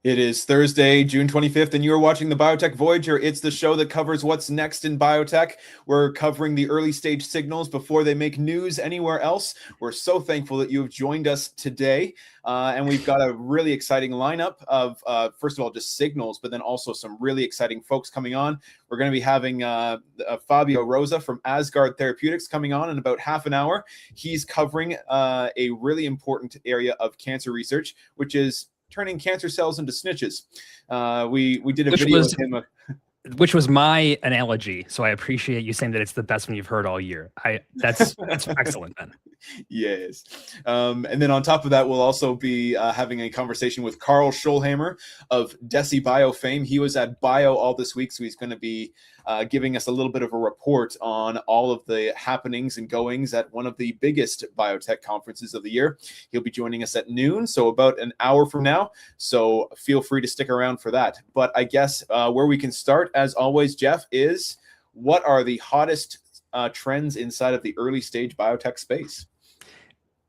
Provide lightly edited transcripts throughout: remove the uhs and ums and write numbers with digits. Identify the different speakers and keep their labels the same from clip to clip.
Speaker 1: It is Thursday, June 25th, and you're watching the Biotech Voyager. It's the show that covers what's next in biotech. We're covering the early stage signals before they make news anywhere else. We're so thankful that you have joined us today. And we've got a really exciting lineup of, first of all, just signals, but then also some really exciting folks coming on. We're going to be having Fabio Rosa from Asgard Therapeutics coming on in about half an hour. He's covering a really important area of cancer research, which is turning cancer cells into snitches. We did a video with him.
Speaker 2: Which was my analogy, so I appreciate you saying that it's the best one you've heard all year. That's excellent, Ben.
Speaker 1: Yes. And then on top of that, we'll also be having a conversation with Carl Scholhammer of Desi Bio fame. He was at Bio all this week, so he's going to be giving us a little bit of a report on all of the happenings and goings at one of the biggest biotech conferences of the year. He'll be joining us at noon, so about an hour from now. So feel free to stick around for that. But I guess where we can start, as always, Jeff, is what are the hottest trends inside of the early stage biotech space?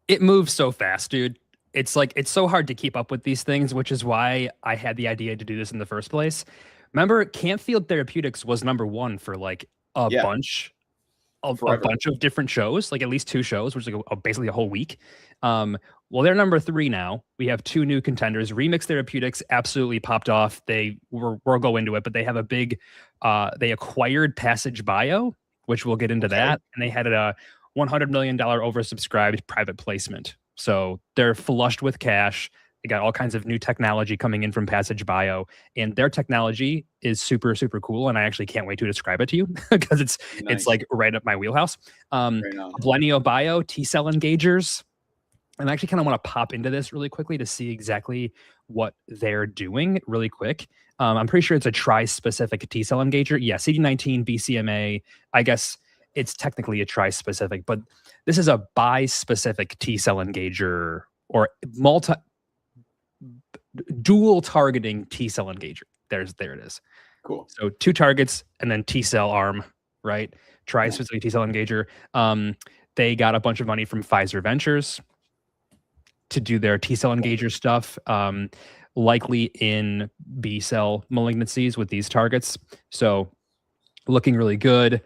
Speaker 2: It moves so fast, dude. It's like, it's so hard to keep up with these things, which is why I had the idea to do this in the first place. Remember, Campfield Therapeutics was #1 for like a bunch of different shows, like at least 2 shows, which is like basically a whole week. Well, they're #3 now. We have 2 new contenders. Remix Therapeutics absolutely popped off. We'll go into it, but they have a big, they acquired Passage Bio, which we'll get into that. And they had a $100 million oversubscribed private placement. So they're flushed with cash. They got all kinds of new technology coming in from Passage Bio, and their technology is super, super cool. And I actually can't wait to describe it to you because it's like right up my wheelhouse. Blenio Bio, T-cell engagers. And I actually kind of want to pop into this really quickly to see exactly what they're doing really quick. I'm pretty sure it's a tri-specific T-cell engager. Yeah, CD19, BCMA. I guess it's technically a tri-specific, but this is a bi-specific T-cell engager or dual targeting T-cell engager. There it is.
Speaker 1: Cool.
Speaker 2: So 2 targets and then T-cell arm, right? Tri-specific T-cell engager. They got a bunch of money from Pfizer Ventures to do their T-cell engager stuff, likely in B-cell malignancies with these targets. So looking really good.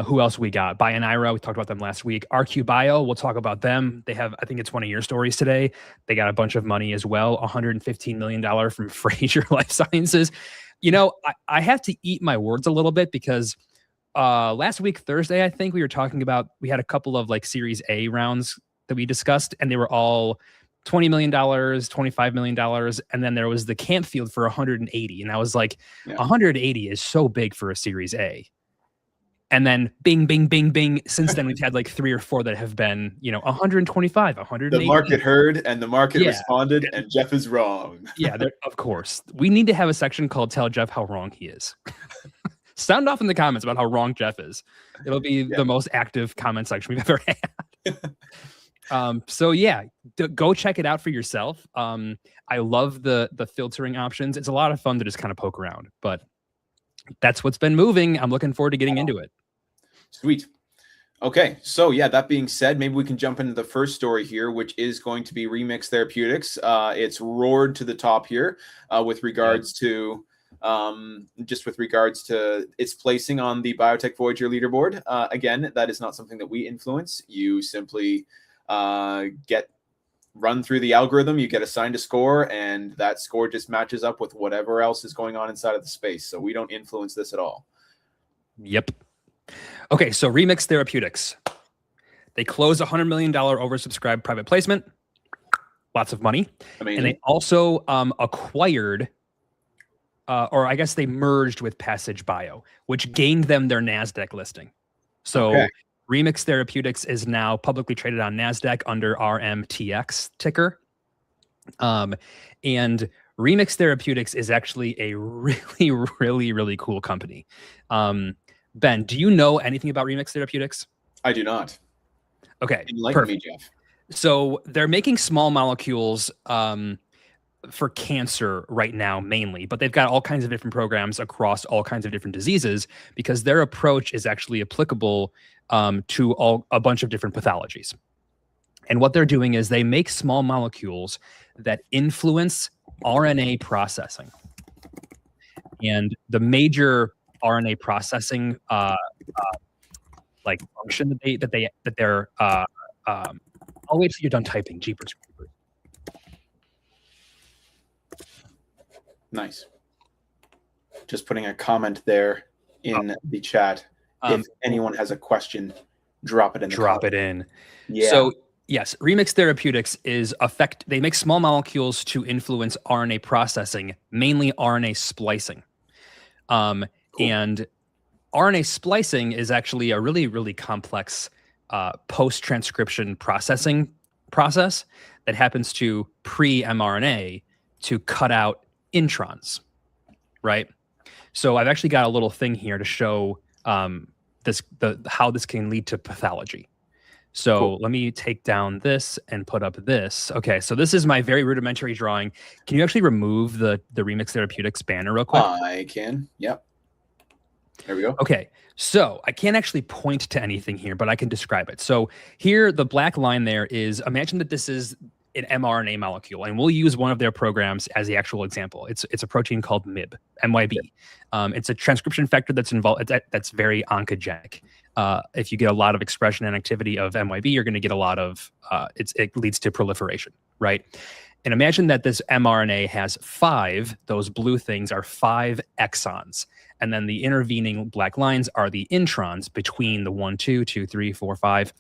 Speaker 2: Who else we got? Bionira, we talked about them last week. RQ Bio, we'll talk about them. They have, I think it's one of your stories today. They got a bunch of money as well, $115 million from Frazier Life Sciences. You know, I have to eat my words a little bit because last week, Thursday, I think we were talking about, we had a couple of like Series A rounds that we discussed, and they were all $20 million, $25 million. And then there was the Campfield for 180. And I was like, 180 is so big for a Series A. And then bing, bing, bing, bing. Since then, we've had like 3 or 4 that have been, 125, 180.
Speaker 1: The market heard and the market responded, and Jeff is wrong.
Speaker 2: Yeah, of course. We need to have a section called Tell Jeff How Wrong He Is. Sound off in the comments about how wrong Jeff is. It'll be the most active comment section we've ever had. So yeah, go check it out for yourself. I love the filtering options. It's a lot of fun to just kind of poke around, but that's what's been moving. I'm looking forward to getting into it.
Speaker 1: Sweet. Okay, so yeah, that being said, maybe we can jump into the first story here, which is going to be Remix Therapeutics. It's roared to the top here with regards to its placing on the Biotech Voyager leaderboard. Again, that is not something that we influence. You simply get run through the algorithm, you get assigned a score, and that score just matches up with whatever else is going on inside of the space. So we don't influence this at all.
Speaker 2: Yep. Okay, so Remix Therapeutics. They closed a $100 million oversubscribed private placement. Lots of money. Amazing. And they also acquired, or I guess they merged with Passage Bio, which gained them their NASDAQ listing. So Remix Therapeutics is now publicly traded on NASDAQ under RMTX ticker. And Remix Therapeutics is actually a really, really, really cool company. Ben, do you know anything about Remix Therapeutics?
Speaker 1: I do not.
Speaker 2: Okay.
Speaker 1: Enlighten me, Jeff.
Speaker 2: So they're making small molecules for cancer right now mainly, but they've got all kinds of different programs across all kinds of different diseases because their approach is actually applicable to a bunch of different pathologies. And what they're doing is they make small molecules that influence RNA processing. And the major RNA processing like function that they're I'll wait till you're done typing. Jeepers creepers.
Speaker 1: Nice. Just putting a comment there in the chat. If anyone has a question, drop it in the comment. Yeah.
Speaker 2: So yes, Remix Therapeutics they make small molecules to influence RNA processing, mainly RNA splicing. Cool. And RNA splicing is actually a really, really complex post-transcription processing process that happens to pre-mRNA to cut out introns, right? So I've actually got a little thing here to show how this can lead to pathology. So cool. Let me take down this and put up this. Okay, so this is my very rudimentary drawing. Can you actually remove the Remix Therapeutics banner real quick?
Speaker 1: I can, yep. There we go.
Speaker 2: Okay, so I can't actually point to anything here, but I can describe it. So here, the black line there is, imagine that this is an mRNA molecule, and we'll use one of their programs as the actual example. It's a protein called MYB. It's a transcription factor that's involved. That's very oncogenic. If you get a lot of expression and activity of MYB, you're going to get a lot of. It leads to proliferation, right? And imagine that this mRNA has 5. Those blue things are 5 exons, and then the intervening black lines are the introns between the 1, 2, 2, 3, 4, 5.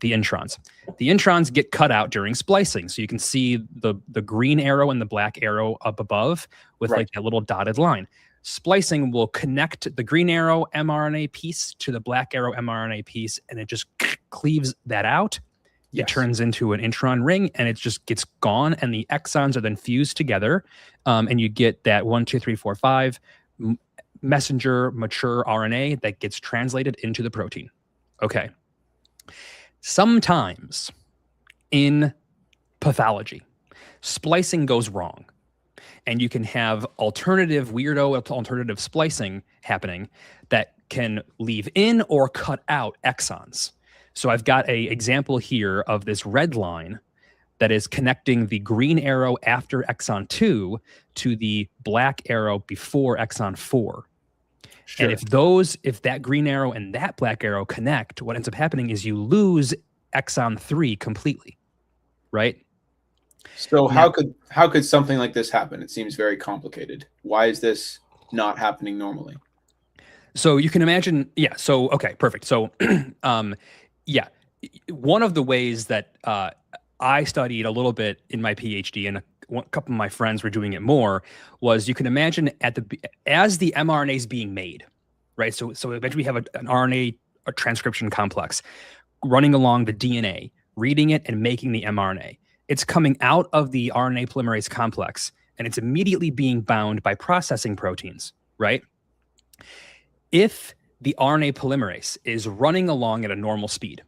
Speaker 2: The introns. The introns get cut out during splicing. So you can see the green arrow and the black arrow up above with like that little dotted line. Splicing will connect the green arrow mRNA piece to the black arrow mRNA piece, and it just cleaves that out. Yes. It turns into an intron ring, and it just gets gone, and the exons are then fused together, and you get that 1, 2, 3, 4, 5 messenger mature RNA that gets translated into the protein. Okay. Sometimes in pathology, splicing goes wrong, and you can have alternative splicing happening that can leave in or cut out exons. So I've got an example here of this red line that is connecting the green arrow after exon 2 to the black arrow before exon 4. Sure. And if that green arrow and that black arrow connect, what ends up happening is you lose exon 3 completely, right?
Speaker 1: So how could something like this happen? It seems very complicated. Why is this not happening normally?
Speaker 2: So you can imagine, yeah. So okay, perfect. So, yeah, one of the ways that I studied a little bit in my PhD, and a couple of my friends were doing it more, was you can imagine as the mRNA is being made, right? So eventually we have an RNA, a transcription complex, running along the DNA, reading it and making the mRNA. It's coming out of the RNA polymerase complex, and it's immediately being bound by processing proteins, right? If the RNA polymerase is running along at a normal speed,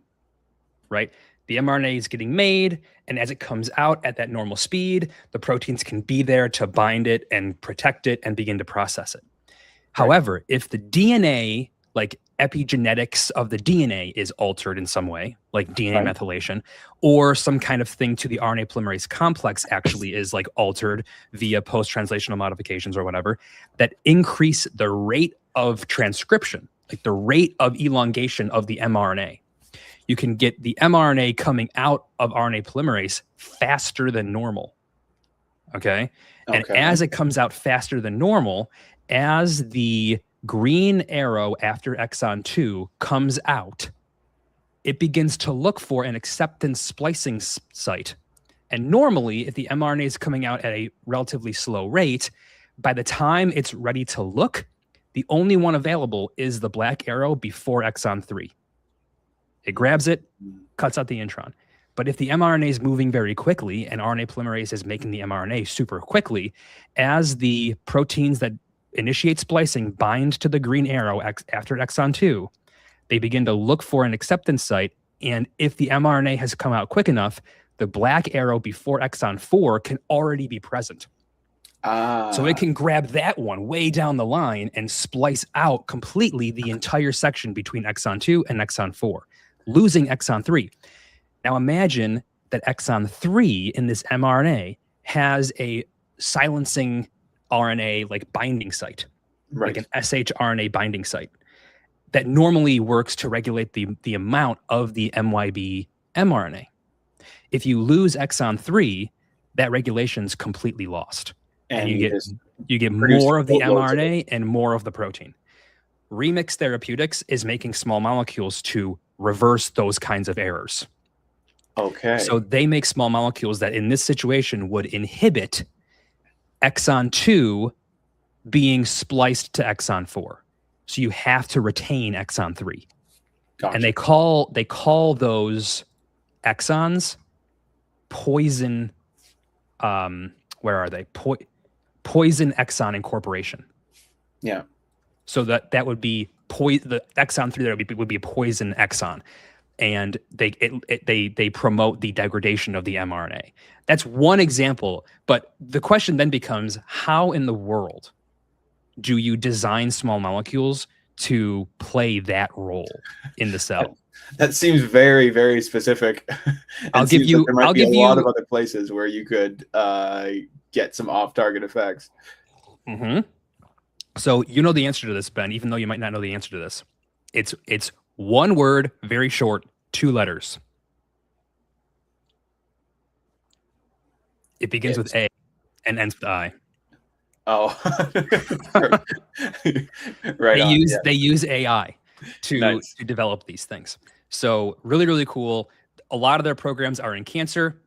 Speaker 2: right? The mRNA is getting made, and as it comes out at that normal speed, the proteins can be there to bind it and protect it and begin to process it. Right. However, if the DNA, like epigenetics of the DNA is altered in some way, like DNA methylation, or some kind of thing to the RNA polymerase complex actually is like altered via post-translational modifications or whatever, that increase the rate of transcription, like the rate of elongation of the mRNA. You can get the mRNA coming out of RNA polymerase faster than normal, okay? And as it comes out faster than normal, as the green arrow after exon 2 comes out, it begins to look for an acceptance splicing site. And normally, if the mRNA is coming out at a relatively slow rate, by the time it's ready to look, the only one available is the black arrow before exon 3. It grabs it, cuts out the intron. But if the mRNA is moving very quickly and RNA polymerase is making the mRNA super quickly, as the proteins that initiate splicing bind to the green arrow after exon 2, they begin to look for an acceptance site. And if the mRNA has come out quick enough, the black arrow before exon 4 can already be present. So it can grab that one way down the line and splice out completely the entire section between exon 2 and exon 4, losing exon 3. Now imagine that exon 3 in this mRNA has a silencing RNA like binding site,
Speaker 1: Right.
Speaker 2: like an shRNA binding site that normally works to regulate the amount of the MYB mRNA. If you lose exon 3, that regulation's completely lost. And you get more of the mRNA and more of the protein. Remix Therapeutics is making small molecules to reverse those kinds of errors.
Speaker 1: Okay.
Speaker 2: So they make small molecules that in this situation would inhibit exon 2 being spliced to exon 4. So you have to retain exon 3.
Speaker 1: Gotcha.
Speaker 2: And they call those exons poison, where are they? Poison exon incorporation.
Speaker 1: Yeah.
Speaker 2: So that would be the exon 3 there would be a poison exon, and they promote the degradation of the mRNA. That's one example, but the question then becomes, how in the world do you design small molecules to play that role in the cell?
Speaker 1: That seems very, very specific.
Speaker 2: I'll give you.
Speaker 1: There might be a lot of other places where you could get some off-target effects.
Speaker 2: Mm-hmm. So you know the answer to this, Ben, even though you might not know the answer to this. It's one word, very short, 2 letters. It begins with A and ends with I.
Speaker 1: Oh, right.
Speaker 2: They use AI to develop these things. So really, really cool. A lot of their programs are in cancer,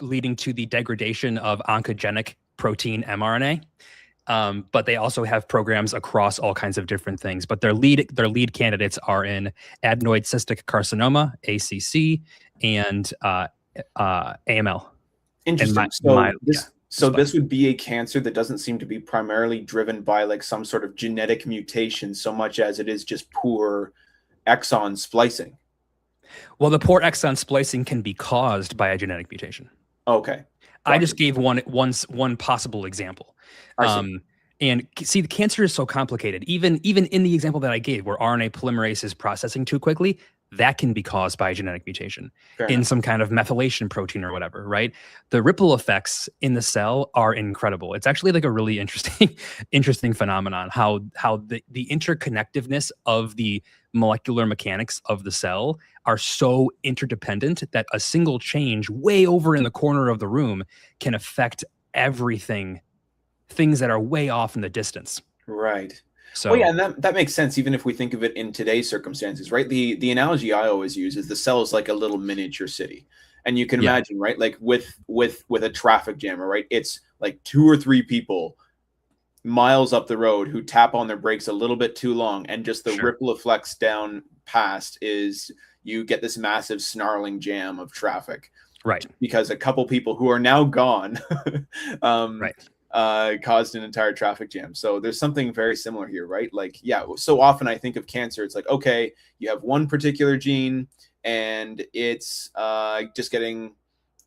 Speaker 2: leading to the degradation of oncogenic protein mRNA. But they also have programs across all kinds of different things. But their lead candidates are in adenoid cystic carcinoma, ACC, and AML.
Speaker 1: Interesting. This would be a cancer that doesn't seem to be primarily driven by like some sort of genetic mutation so much as it is just poor exon splicing.
Speaker 2: Well, the poor exon splicing can be caused by a genetic mutation.
Speaker 1: Okay.
Speaker 2: I just gave one possible example. And see, the cancer is so complicated. Even in the example that I gave, where RNA polymerase is processing too quickly, that can be caused by a genetic mutation in some kind of methylation protein or whatever, right? The ripple effects in the cell are incredible. It's actually like a really interesting phenomenon, how the interconnectiveness of the molecular mechanics of the cell are so interdependent that a single change way over in the corner of the room can affect everything, things that are way off in the distance.
Speaker 1: Right.
Speaker 2: So,
Speaker 1: well, yeah, and that makes sense even if we think of it in today's circumstances, right? The analogy I always use is the cell is like a little miniature city. And you can imagine, right? Like with a traffic jammer, right? It's like 2 or 3 people miles up the road who tap on their brakes a little bit too long, and just the ripple effects down past is you get this massive snarling jam of traffic.
Speaker 2: Right.
Speaker 1: Because a couple people who are now gone caused an entire traffic jam. So there's something very similar here, right? Like, yeah, so often I think of cancer, it's like, okay, you have one particular gene and it's just getting,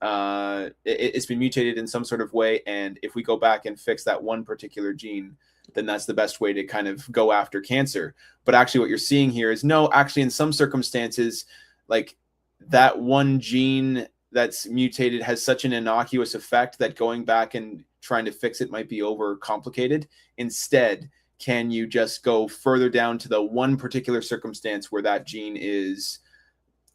Speaker 1: it's been mutated in some sort of way. And if we go back and fix that one particular gene, then that's the best way to kind of go after cancer. But actually what you're seeing here is no, actually in some circumstances, like that one gene that's mutated has such an innocuous effect that going back and trying to fix it might be over complicated. Instead, can you just go further down to the one particular circumstance where that gene is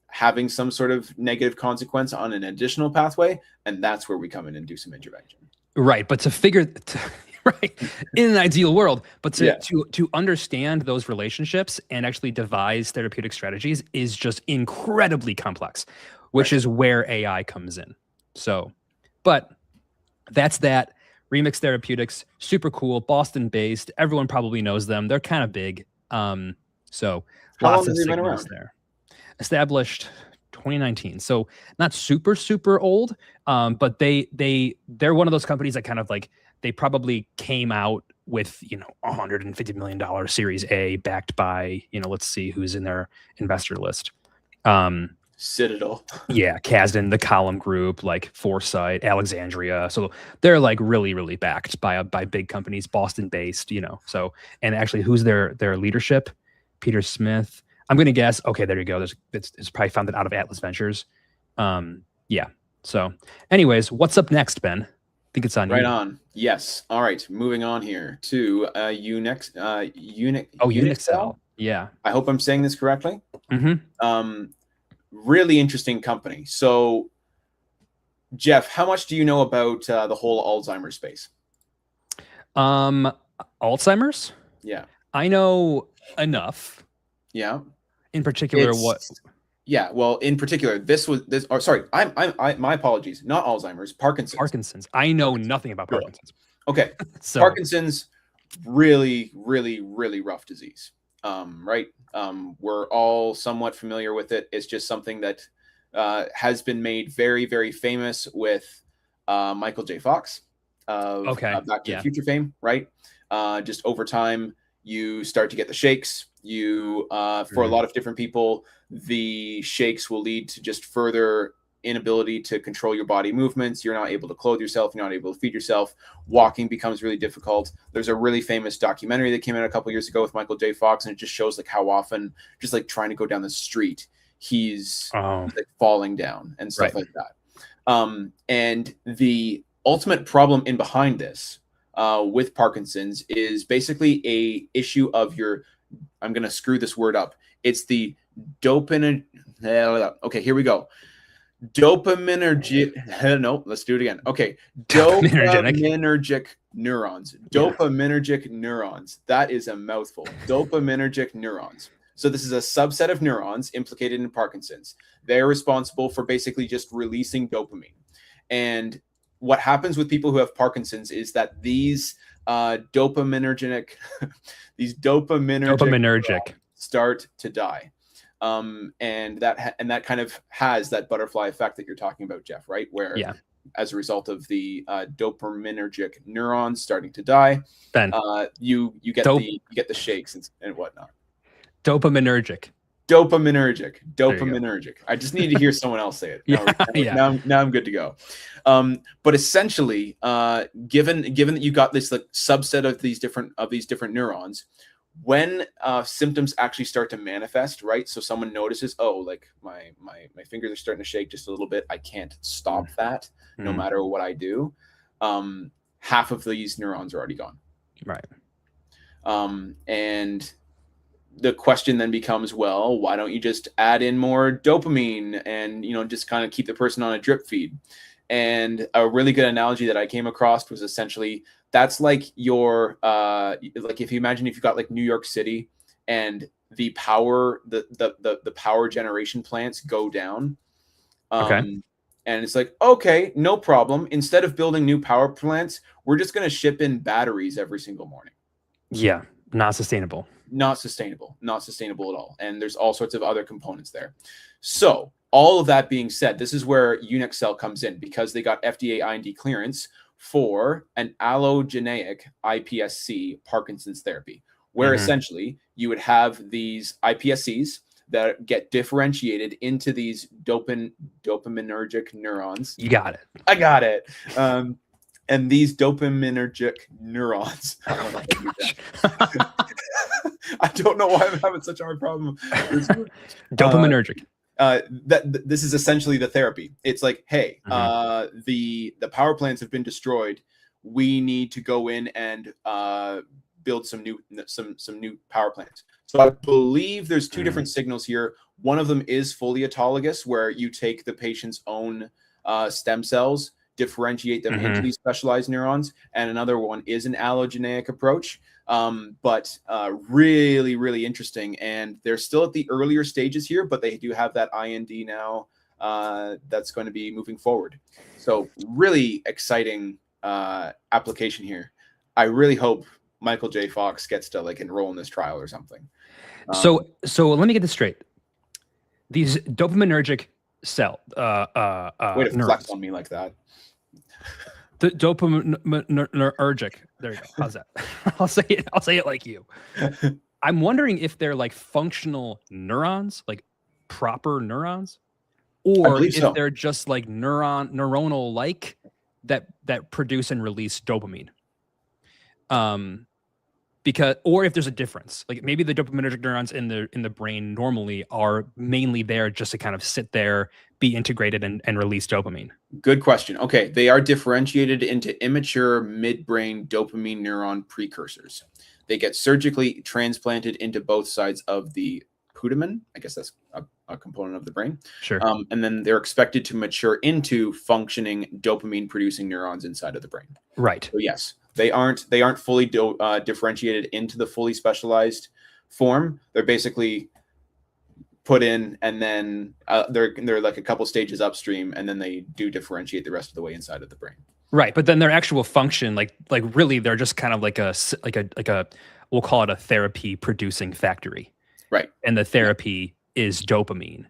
Speaker 1: having some sort of negative consequence on an additional pathway? And that's where we come in and do some intervention.
Speaker 2: Right. But right, in an ideal world, but to understand those relationships and actually devise therapeutic strategies is just incredibly complex, which is where AI comes in. So, but that's that. Remix Therapeutics, super cool, Boston-based. Everyone probably knows them. They're kind of big. So lots of signals there. Established 2019, so not super old. But they're one of those companies that kind of like, they probably came out with, $150 million Series A backed by, let's see who's in their investor list.
Speaker 1: Citadel.
Speaker 2: Yeah, Kasdan, the Column Group, like Foresight, Alexandria. So they're like really backed by big companies, Boston-based, So, and actually, who's their leadership? Peter Smith. I'm gonna guess. Okay, there you go. It's probably founded out of Atlas Ventures. Yeah. So, anyways, what's up next, Ben? think it's on
Speaker 1: Right
Speaker 2: you.
Speaker 1: on. Yes. All right. Moving on here to Unix,
Speaker 2: Unix
Speaker 1: Unixel.
Speaker 2: cell. Yeah.
Speaker 1: I hope I'm saying this correctly.
Speaker 2: Mm-hmm.
Speaker 1: Really interesting company. So, Jeff, how much do you know about the whole Alzheimer's space?
Speaker 2: Alzheimer's.
Speaker 1: Yeah.
Speaker 2: I know enough.
Speaker 1: Yeah.
Speaker 2: In particular, what?
Speaker 1: Yeah. Well, in particular, this. Or sorry, my apologies. Not Alzheimer's. Parkinson's.
Speaker 2: Parkinson's. I know nothing about Parkinson's.
Speaker 1: Okay.
Speaker 2: So
Speaker 1: Parkinson's, really, really, really rough disease. Right. We're all somewhat familiar with it. It's just something that has been made very, very famous with Michael J. Fox of Back to the Future fame, right? Just over time, you start to get the shakes. For a lot of different people, the shakes will lead to just further inability to control your body movements. You're not able to clothe yourself. You're not able to feed yourself. Walking becomes really difficult. There's a really famous documentary that came out a couple years ago with Michael J. Fox, and it just shows like how often, just like trying to go down the street, he's like falling down and stuff like that. And the ultimate problem in behind this with Parkinson's is basically a issue of your, I'm going to screw this word up. It's the dopamine. Okay, here we go. Dopaminergic. No, let's do it again. Okay. Dopaminergic neurons. Dopaminergic neurons. That is a mouthful. Dopaminergic neurons. So this is a subset of neurons implicated in Parkinson's. They're responsible for basically just releasing dopamine. And what happens with people who have Parkinson's is that these dopaminergic start to die. And that kind of has that butterfly effect that you're talking about, Jeff, right? Where as a result of the dopaminergic neurons starting to die, you get the shakes and whatnot.
Speaker 2: Dopaminergic.
Speaker 1: I just need to hear someone else say it. Now I'm good to go. But essentially, given that you got this like subset of these different neurons, when symptoms actually start to manifest, right? So someone notices, oh, like my fingers are starting to shake just a little bit. I can't stop that no matter what I do. Half of these neurons are already gone.
Speaker 2: Right.
Speaker 1: And the question then becomes, well, why don't you just add in more dopamine and, just kind of keep the person on a drip feed? And a really good analogy that I came across was essentially that's like your like if you imagine if you got like New York City and the power the power generation plants go down. And it's like, okay, no problem. Instead of building new power plants, we're just going to ship in batteries every single morning.
Speaker 2: Yeah, not sustainable at all. And there's all sorts of other components there. So all of that being said, this is where Unixel comes in because they got FDA IND clearance for an allogeneic iPSC Parkinson's therapy, where essentially you would have these iPSCs that get differentiated into these dopaminergic neurons. You got it.
Speaker 1: I got it. And these dopaminergic neurons. I don't know why I'm having such a hard problem.
Speaker 2: Dopaminergic.
Speaker 1: This is essentially the therapy. It's like, hey, the power plants have been destroyed. We need to go in and build some new power plants. So I believe there's two different signals here. One of them is fully autologous, where you take the patient's own stem cells, differentiate them into these specialized neurons, and another one is an allogeneic approach. But really, really interesting. And they're still at the earlier stages here, but they do have that IND now that's going to be moving forward. So really exciting application here. I really hope Michael J. Fox gets to like enroll in this trial or something.
Speaker 2: So let me get this straight. These dopaminergic cell
Speaker 1: way to flex on me like that.
Speaker 2: The dopaminergic. There you go. How's that? I'll say it like you. I'm wondering if they're like functional neurons, like proper neurons, or if they're just like neuronal like that produce and release dopamine. Because, or if there's a difference, like maybe the dopaminergic neurons in the brain normally are mainly there just to kind of sit there, be integrated and release dopamine?
Speaker 1: Good question. Okay, they are differentiated into immature midbrain dopamine neuron precursors. They get surgically transplanted into both sides of the putamen. I guess that's a component of the brain.
Speaker 2: Sure.
Speaker 1: And then they're expected to mature into functioning dopamine-producing neurons inside of the brain.
Speaker 2: Right.
Speaker 1: So yes, they aren't fully differentiated into the fully specialized form. They're basically put in, and then they're like a couple stages upstream, and then they do differentiate the rest of the way inside of the brain.
Speaker 2: Right, but then their actual function, like really, they're just kind of like a we'll call it a therapy producing factory.
Speaker 1: Right.
Speaker 2: And the therapy is dopamine,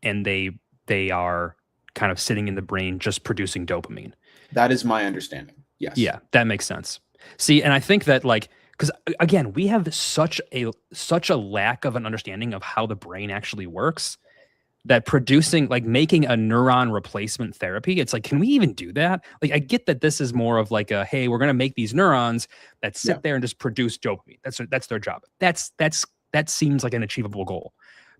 Speaker 2: and they are kind of sitting in the brain just producing dopamine.
Speaker 1: That is my understanding. Yes.
Speaker 2: Yeah, that makes sense. See, and I think that because again, we have such a lack of an understanding of how the brain actually works, that making a neuron replacement therapy, it's like, can we even do that? Like, I get that this is more of like a, hey, we're going to make these neurons that sit there and just produce dopamine. That's their job. That seems like an achievable goal.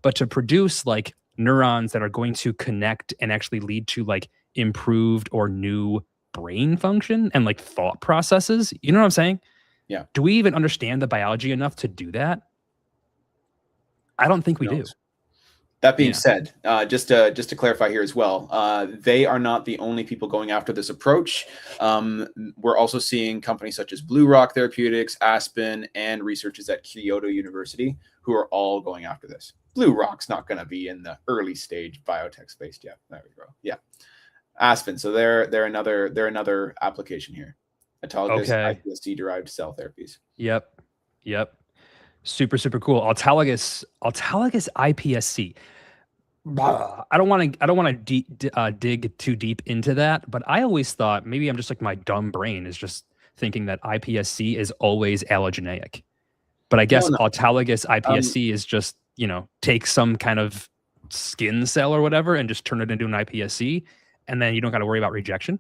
Speaker 2: But to produce like neurons that are going to connect and actually lead to like improved or new brain function and like thought processes, you know what I'm saying?
Speaker 1: Yeah.
Speaker 2: Do we even understand the biology enough to do that? I don't think we do.
Speaker 1: That being said, just to clarify here as well, they are not the only people going after this approach. We're also seeing companies such as Blue Rock Therapeutics, Aspen, and researchers at Kyoto University who are all going after this. Blue Rock's not going to be in the early stage biotech space yet. There we go. Yeah, Aspen. So they're another application here. Autologous iPSC derived cell therapies.
Speaker 2: Yep. Super cool. Autologous iPSC. I don't want to dig too deep into that, but I always thought, maybe I'm just like, my dumb brain is just thinking that iPSC is always allogeneic. But I guess autologous iPSC is just, take some kind of skin cell or whatever and just turn it into an iPSC, and then you don't got to worry about rejection.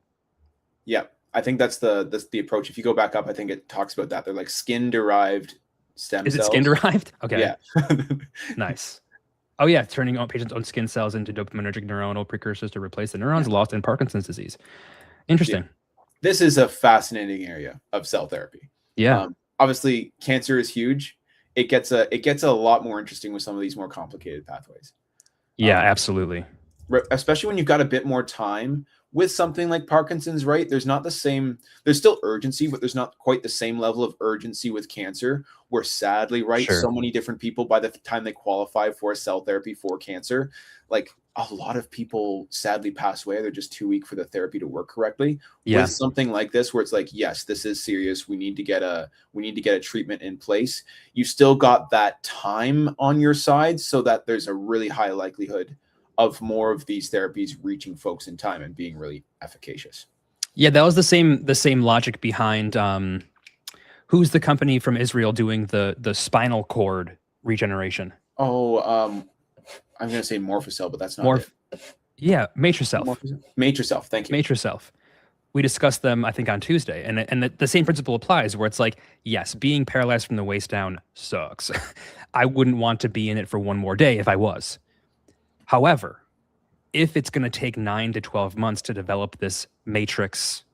Speaker 1: Yeah, I think that's the approach. If you go back up, I think it talks about that. They're like skin derived stem cells.
Speaker 2: Is it skin derived? Okay.
Speaker 1: Yeah.
Speaker 2: Nice. Oh yeah, turning on patients' own skin cells into dopaminergic neuronal precursors to replace the neurons lost in Parkinson's disease. Interesting.
Speaker 1: Yeah. This is a fascinating area of cell therapy.
Speaker 2: Yeah.
Speaker 1: Obviously, cancer is huge. It gets a lot more interesting with some of these more complicated pathways.
Speaker 2: Yeah, absolutely.
Speaker 1: Especially when you've got a bit more time. With something like Parkinson's, right? There's still urgency, but there's not quite the same level of urgency with cancer, where sadly, right, so many different people, by the time they qualify for a cell therapy for cancer, like a lot of people sadly pass away. They're just too weak for the therapy to work correctly.
Speaker 2: Yeah.
Speaker 1: With something like this, where it's like, yes, this is serious. We need to get a treatment in place. You still got that time on your side, so that there's a really high likelihood of more of these therapies reaching folks in time and being really efficacious.
Speaker 2: Yeah, that was the same logic behind who's the company from Israel doing the spinal cord regeneration?
Speaker 1: Oh, I'm going to say Morphocell, but that's not it.
Speaker 2: Yeah, Matricelf.
Speaker 1: Matricelf, thank you.
Speaker 2: Matricelf. We discussed them, I think, on Tuesday, and the same principle applies, where it's like, yes, being paralyzed from the waist down sucks. I wouldn't want to be in it for one more day if I was. However, if it's going to take 9 to 12 months to develop this matrix,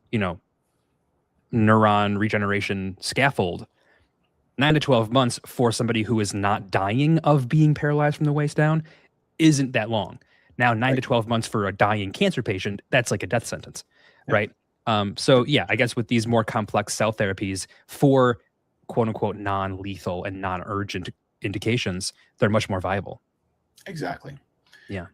Speaker 2: neuron regeneration scaffold, 9 to 12 months for somebody who is not dying of being paralyzed from the waist down isn't that long. Now, 9 to 12 months for a dying cancer patient, that's like a death sentence, right? So yeah, I guess with these more complex cell therapies for quote unquote non-lethal and non-urgent indications, they're much more viable.
Speaker 1: Exactly.
Speaker 2: Yeah.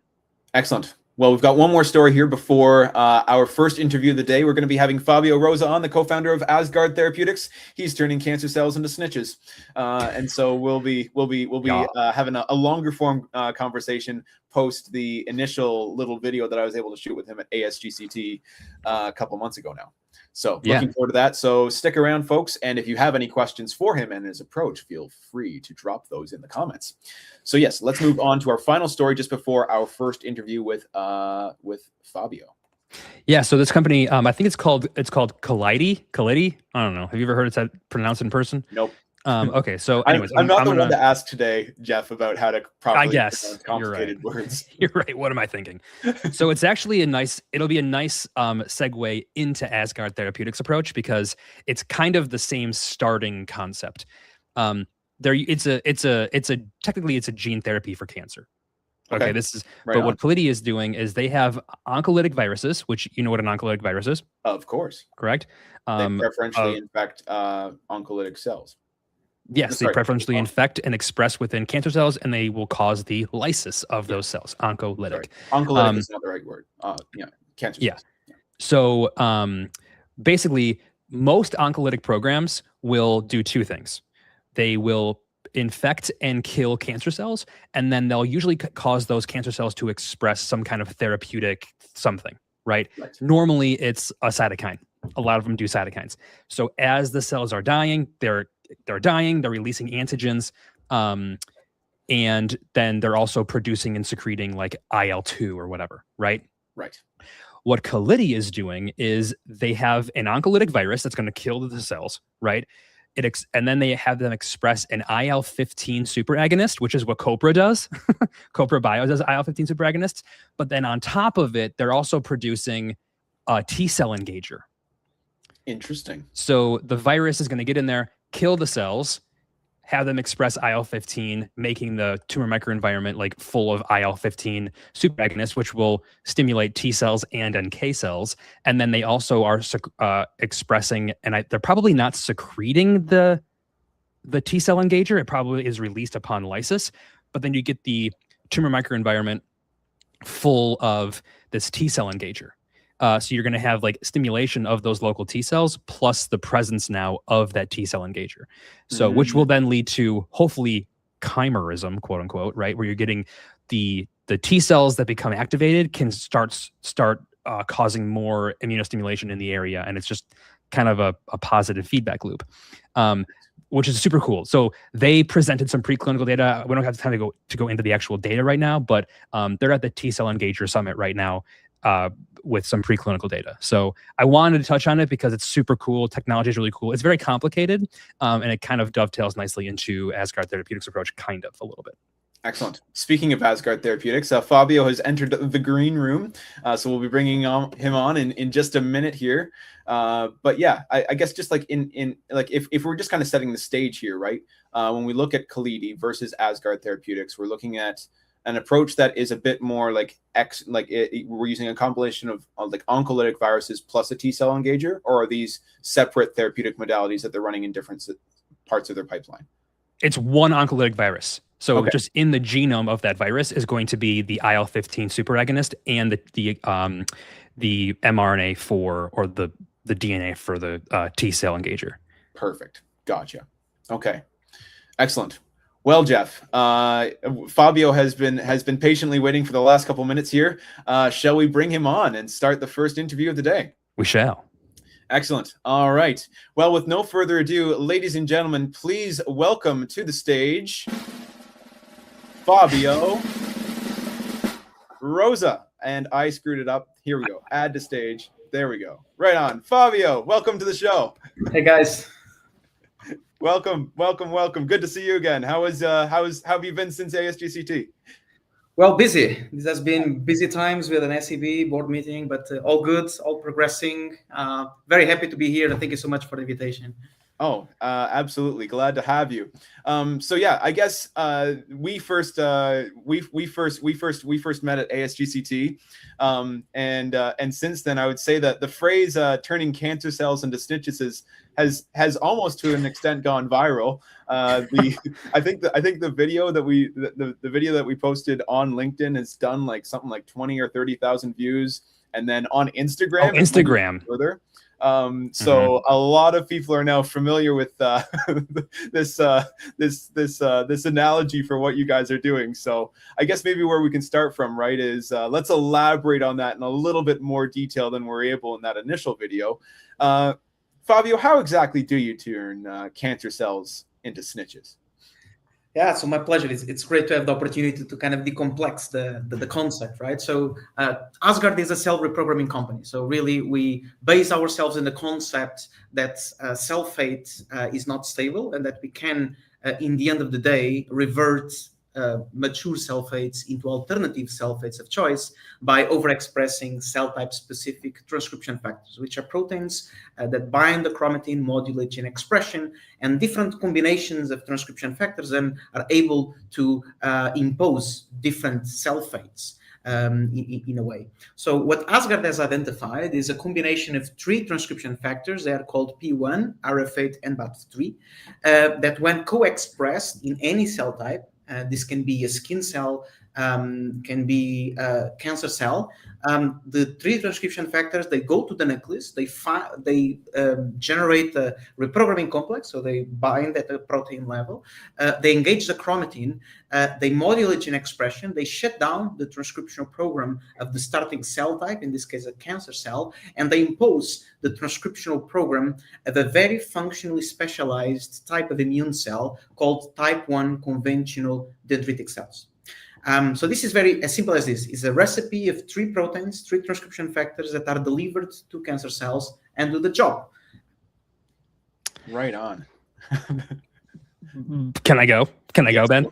Speaker 1: Excellent. Well, we've got one more story here before our first interview of the day. We're going to be having Fabio Rosa on, the co-founder of Asgard Therapeutics. He's turning cancer cells into snitches, and so we'll be having a longer form conversation post the initial little video that I was able to shoot with him at ASGCT a couple months ago now. So looking forward to that. So stick around, folks. And if you have any questions for him and his approach, feel free to drop those in the comments. So yes, let's move on to our final story just before our first interview with Fabio.
Speaker 2: Yeah. So this company, I think it's called Collidy. I don't know. Have you ever heard it pronounced in person?
Speaker 1: Nope.
Speaker 2: Okay, so
Speaker 1: I'm,
Speaker 2: anyways,
Speaker 1: I'm not the one
Speaker 2: gonna.
Speaker 1: to ask today, Jeff, about how to
Speaker 2: I
Speaker 1: properly
Speaker 2: guess
Speaker 1: pronounce
Speaker 2: you're right.
Speaker 1: complicated words.
Speaker 2: You're right. What am I thinking? So it's actually it'll be a nice segue into Asgard Therapeutics approach because it's kind of the same starting concept. Technically it's a gene therapy for cancer. Okay,
Speaker 1: Okay, right
Speaker 2: but
Speaker 1: on.
Speaker 2: what Polity is doing is they have oncolytic viruses, which you know what an oncolytic virus is,
Speaker 1: Of course.
Speaker 2: correct?
Speaker 1: They preferentially infect oncolytic cells.
Speaker 2: Yes, they
Speaker 1: Sorry.
Speaker 2: preferentially infect and express within cancer cells, and they will cause the lysis of those cells. Oncolytic.
Speaker 1: Sorry. Oncolytic is not the right word. Cancer cells.
Speaker 2: Yeah. So basically, most oncolytic programs will do two things. They will infect and kill cancer cells, and then they'll usually cause those cancer cells to express some kind of therapeutic something, right? Normally, it's a cytokine. A lot of them do cytokines. So as the cells are dying, they're releasing antigens, and then they're also producing and secreting like IL-2 or whatever, right?
Speaker 1: Right.
Speaker 2: What Calidi is doing is they have an oncolytic virus that's going to kill the cells, right? And then they have them express an IL-15 superagonist, which is what Copra does. Copra Bio does IL-15 superagonists. But then on top of it, they're also producing a T-cell engager.
Speaker 1: Interesting.
Speaker 2: So the virus is going to get in there, kill the cells, have them express IL-15, making the tumor microenvironment like full of IL-15 superagonists, which will stimulate T cells and NK cells. And then they also are expressing, and they're probably not secreting the T cell engager. It probably is released upon lysis, but then you get the tumor microenvironment full of this T cell engager. So you're going to have like stimulation of those local T cells plus the presence now of that T cell engager. So which will then lead to hopefully chimerism, quote unquote, right? Where you're getting the T cells that become activated can start causing more immunostimulation in the area. And it's just kind of a positive feedback loop, which is super cool. So they presented some preclinical data. We don't have time to go into the actual data right now, but they're at the T cell engager summit right now, with some preclinical data. So I wanted to touch on it because it's super cool. Technology is really cool. It's very complicated, and it kind of dovetails nicely into Asgard Therapeutics approach, kind of a little bit.
Speaker 1: Excellent. Speaking of Asgard Therapeutics, Fabio has entered the green room, so we'll be bringing him on in just a minute here. But yeah, I guess just like if we're just kind of setting the stage here, right? When we look at Calidi versus Asgard Therapeutics, we're looking at an approach that is a bit more like we're using a compilation of like oncolytic viruses plus a T cell engager, or are these separate therapeutic modalities that they're running in different parts of their pipeline? It's one
Speaker 2: oncolytic virus. So just in the genome of that virus is going to be the IL-15 superagonist and the mRNA or the DNA for the T cell engager.
Speaker 1: Perfect. Gotcha. Okay. Excellent. Well, Jeff, Fabio has been patiently waiting for the last couple minutes here. Shall we bring him on and start the first interview of the day?
Speaker 2: We shall.
Speaker 1: Excellent. All right. Well, with no further ado, ladies and gentlemen, please welcome to the stage Fabio Rosa. And I screwed it up. Here we go. Add to stage. There we go. Right on. Fabio, welcome to the show.
Speaker 3: Hey, guys.
Speaker 1: Welcome. Good to see you again. How have you been since ASGCT?
Speaker 3: Well, busy. This has been busy times with an SEB board meeting, but all good, all progressing. Very happy to be here, and thank you so much for the invitation.
Speaker 1: Oh, absolutely. Glad to have you. So yeah, I guess we first met at ASGCT, and since then, I would say that the phrase "turning cancer cells into snitches" has almost to an extent gone viral. I think the video that we posted on LinkedIn has done like something like 20 or 30,000 views, and then on Instagram, further. So a lot of people are now familiar with this analogy for what you guys are doing. So I guess maybe where we can start from, right, is let's elaborate on that in a little bit more detail than we're able in that initial video. Fabio, how exactly do you turn cancer cells into snitches?
Speaker 3: Yeah, so my pleasure. It's great to have the opportunity to kind of decomplex the concept, right? So Asgard is a cell reprogramming company. So really, we base ourselves in the concept that cell fate is not stable, and that we can, in the end of the day, revert mature cell fates into alternative cell fates of choice by overexpressing cell type specific transcription factors, which are proteins that bind the chromatin, modulate gene expression, and different combinations of transcription factors then are able to impose different cell fates. In a way. So what Asgard has identified is a combination of 3 transcription factors. They are called P1, RF8, and BAT3, that when co-expressed in any cell type, this can be a skin cell, can be a cancer cell. The 3 transcription factors, they go to the nucleus, they generate a reprogramming complex, so they bind at the protein level, they engage the chromatin, they modulate gene expression, they shut down the transcriptional program of the starting cell type, in this case a cancer cell, and they impose the transcriptional program of a very functionally specialized type of immune cell called type 1 conventional dendritic cells. So this is very as simple as this. It's a recipe of 3 proteins, 3 transcription factors that are delivered to cancer cells and do the job.
Speaker 1: Right on.
Speaker 2: Can I go? Can I go, Ben?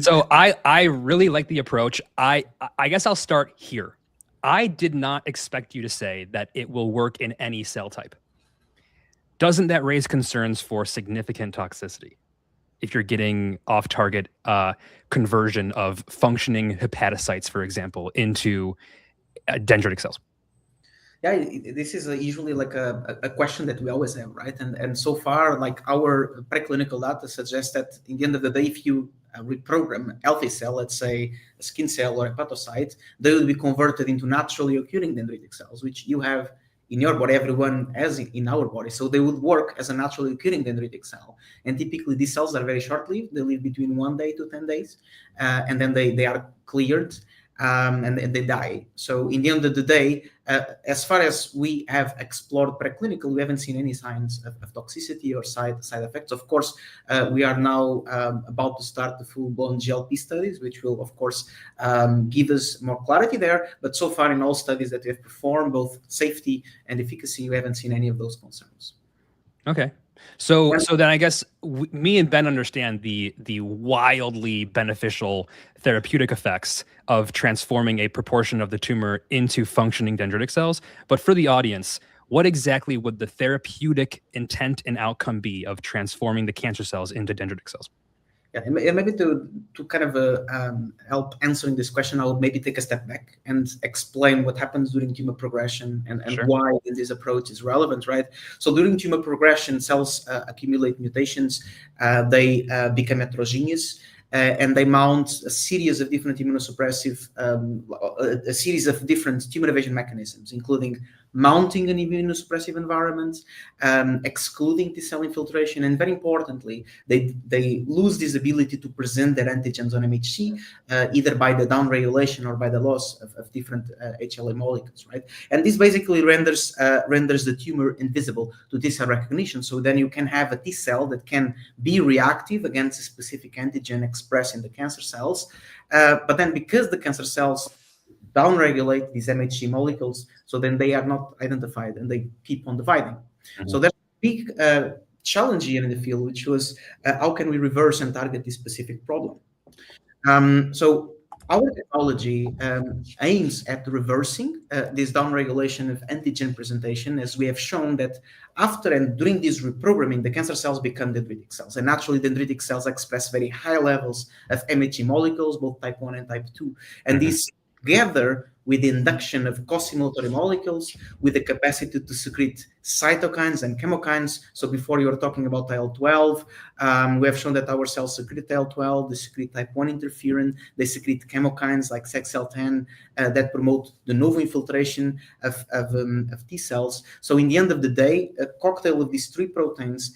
Speaker 2: So I really like the approach. I guess I'll start here. I did not expect you to say that it will work in any cell type. Doesn't that raise concerns for significant toxicity if you're getting off-target conversion of functioning hepatocytes, for example, into dendritic cells?
Speaker 3: Yeah, this is usually like a question that we always have, right? And so far, like our preclinical data suggests that in the end of the day, if you reprogram a healthy cell, let's say a skin cell or a hepatocyte, they will be converted into naturally occurring dendritic cells, which you have in your body, everyone has in our body. So they would work as a naturally occurring dendritic cell. And typically these cells are very short-lived. They live between 1 day to 10 days, and then they are cleared. And they die. So in the end of the day, as far as we have explored preclinical, we haven't seen any signs of toxicity or side effects. Of course, we are now about to start the full-blown GLP studies, which will, of course, give us more clarity there. But so far in all studies that we have performed, both safety and efficacy, we haven't seen any of those concerns.
Speaker 2: Okay. So then I guess me and Ben understand the wildly beneficial therapeutic effects of transforming a proportion of the tumor into functioning dendritic cells. But for the audience, what exactly would the therapeutic intent and outcome be of transforming the cancer cells into dendritic cells?
Speaker 3: Yeah, and maybe to kind of help answering this question, I would maybe take a step back and explain what happens during tumor progression and
Speaker 2: Sure.
Speaker 3: why this approach is relevant, right? So during tumor progression, cells accumulate mutations, they become heterogeneous, and they mount a series of different immunosuppressive, a series of different tumor evasion mechanisms, including mounting an immunosuppressive environment, excluding T-cell infiltration, and very importantly, they lose this ability to present their antigens on MHC, either by the downregulation or by the loss of different HLA molecules, right? And this basically renders the tumor invisible to T-cell recognition. So then you can have a T-cell that can be reactive against a specific antigen expressed in the cancer cells, but then because the cancer cells downregulate these MHC molecules, so then they are not identified and they keep on dividing. Mm-hmm. So there's a big challenge here in the field, which was how can we reverse and target this specific problem? So our technology aims at reversing this downregulation of antigen presentation, as we have shown that after and during this reprogramming, the cancer cells become dendritic cells. And naturally, dendritic cells express very high levels of MHC molecules, both type 1 and type 2. And these together with the induction of costimulatory molecules, with the capacity to secrete cytokines and chemokines. So before you were talking about IL-12, we have shown that our cells secrete IL-12, they secrete type 1 interferon, they secrete chemokines like XL10 that promote de novo infiltration of T cells. So in the end of the day, a cocktail of these 3 proteins,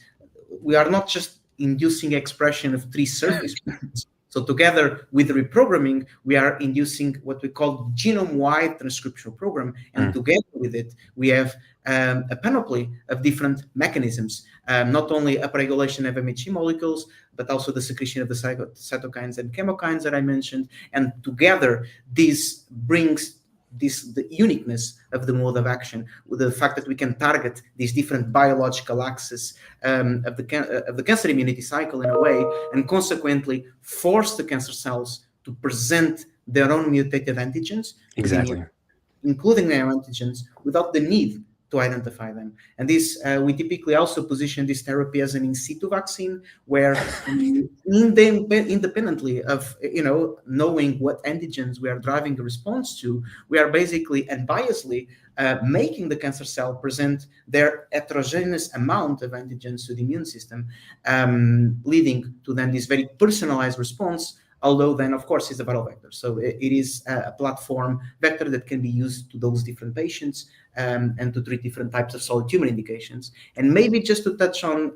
Speaker 3: we are not just inducing expression of 3 surface proteins. So together with the reprogramming, we are inducing what we call genome-wide transcriptional program, and together with it, we have a panoply of different mechanisms, not only upregulation of MHC molecules, but also the secretion of the cytokines and chemokines that I mentioned. And together, this brings the uniqueness of the mode of action, with the fact that we can target these different biological axes of the cancer immunity cycle in a way, and consequently force the cancer cells to present their own mutated antigens,
Speaker 2: Exactly.
Speaker 3: including neoantigens, without the need to identify them. And this, we typically also position this therapy as an in situ vaccine, where independently of knowing what antigens we are driving a response to, we are basically unbiasedly making the cancer cell present their heterogeneous amount of antigens to the immune system, leading to then this very personalized response. Although then, of course, it's a viral vector. So it is a platform vector that can be used to those different patients and to treat different types of solid tumor indications. And maybe just to touch on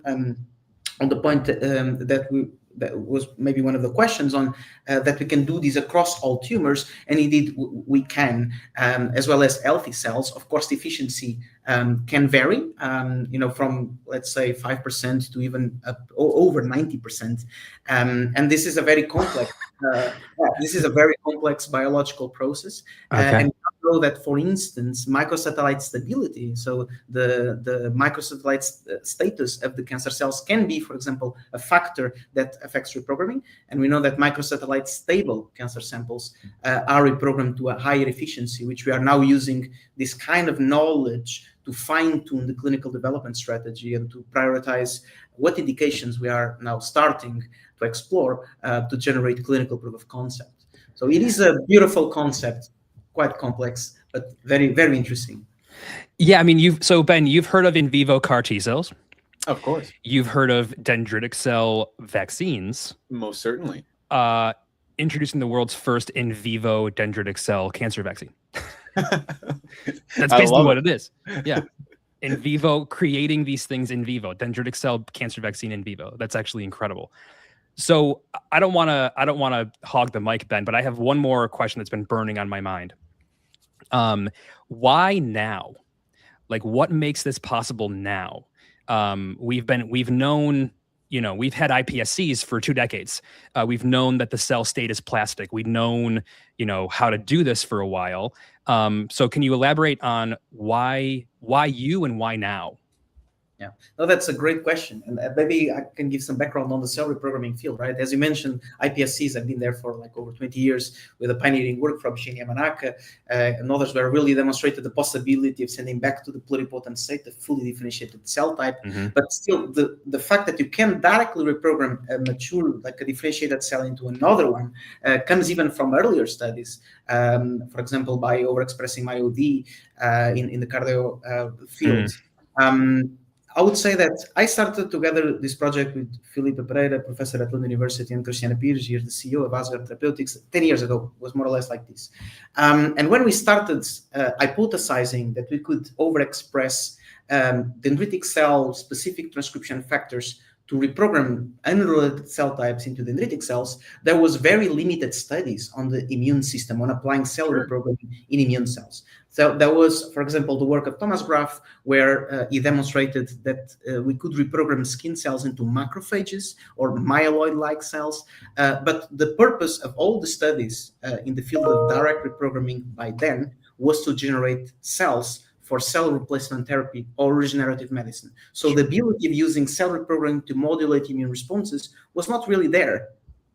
Speaker 3: the point that was maybe one of the questions on that we can do this across all tumors, and indeed we can, as well as healthy cells. Of course, the efficiency can vary, from let's say 5% to even over 90%, and this is a very complex. This is a very complex biological process, and we know that, for instance, microsatellite stability, so the microsatellite status of the cancer cells can be, for example, a factor that affects reprogramming. And we know that microsatellite stable cancer samples are reprogrammed to a higher efficiency, which we are now using this kind of knowledge to fine-tune the clinical development strategy and to prioritize what indications we are now starting to explore to generate clinical proof of concept. So it is a beautiful concept, quite complex, but very, very interesting.
Speaker 2: Yeah, I mean, Ben, you've heard of in vivo CAR T cells.
Speaker 1: Of course.
Speaker 2: You've heard of dendritic cell vaccines.
Speaker 1: Most certainly.
Speaker 2: Introducing the world's first in vivo dendritic cell cancer vaccine. That's
Speaker 1: I
Speaker 2: basically
Speaker 1: love
Speaker 2: what it is. Yeah. In vivo, creating these things in vivo, dendritic cell cancer vaccine in vivo. That's actually incredible. So I don't want to hog the mic, Ben, but I have one more question that's been burning on my mind. Why now? Like, what makes this possible now? We've known, we've had iPSCs for 2 decades. We've known that the cell state is plastic. We've known, how to do this for a while. So can you elaborate on why you and why now?
Speaker 3: Yeah, no, that's a great question. And maybe I can give some background on the cell reprogramming field, right? As you mentioned, iPSCs have been there for like over 20 years with a pioneering work from Shinya Yamanaka and others, where really demonstrated the possibility of sending back to the pluripotent state a fully differentiated cell type. Mm-hmm. But still, the fact that you can directly reprogram a mature, like a differentiated cell into another one comes even from earlier studies. For example, by overexpressing MyoD in the cardio field. Mm-hmm. I would say that I started together this project with Felipe Pereira, professor at Lund University, and Cristiana Pires, here, the CEO of Asgard Therapeutics, 10 years ago. It was more or less like this. And when we started hypothesizing that we could overexpress dendritic cell-specific transcription factors to reprogram unrelated cell types into dendritic cells, there was very limited studies on the immune system, on applying cell reprogramming in immune cells. So there was, for example, the work of Thomas Graf, where he demonstrated that we could reprogram skin cells into macrophages or myeloid-like cells. But the purpose of all the studies in the field of direct reprogramming by then was to generate cells for cell replacement therapy or regenerative medicine. So the ability of using cell reprogramming to modulate immune responses was not really there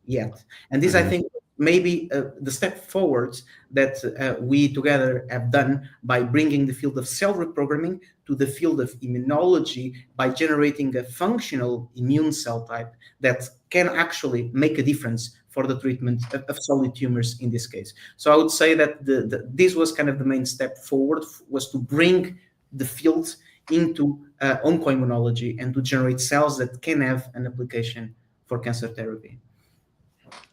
Speaker 3: yet. And this, I think, maybe the step forward that we together have done by bringing the field of cell reprogramming to the field of immunology by generating a functional immune cell type that can actually make a difference for the treatment of solid tumors in this case. So I would say that this was kind of the main step forward, was to bring the field into oncoimmunology and to generate cells that can have an application for cancer therapy.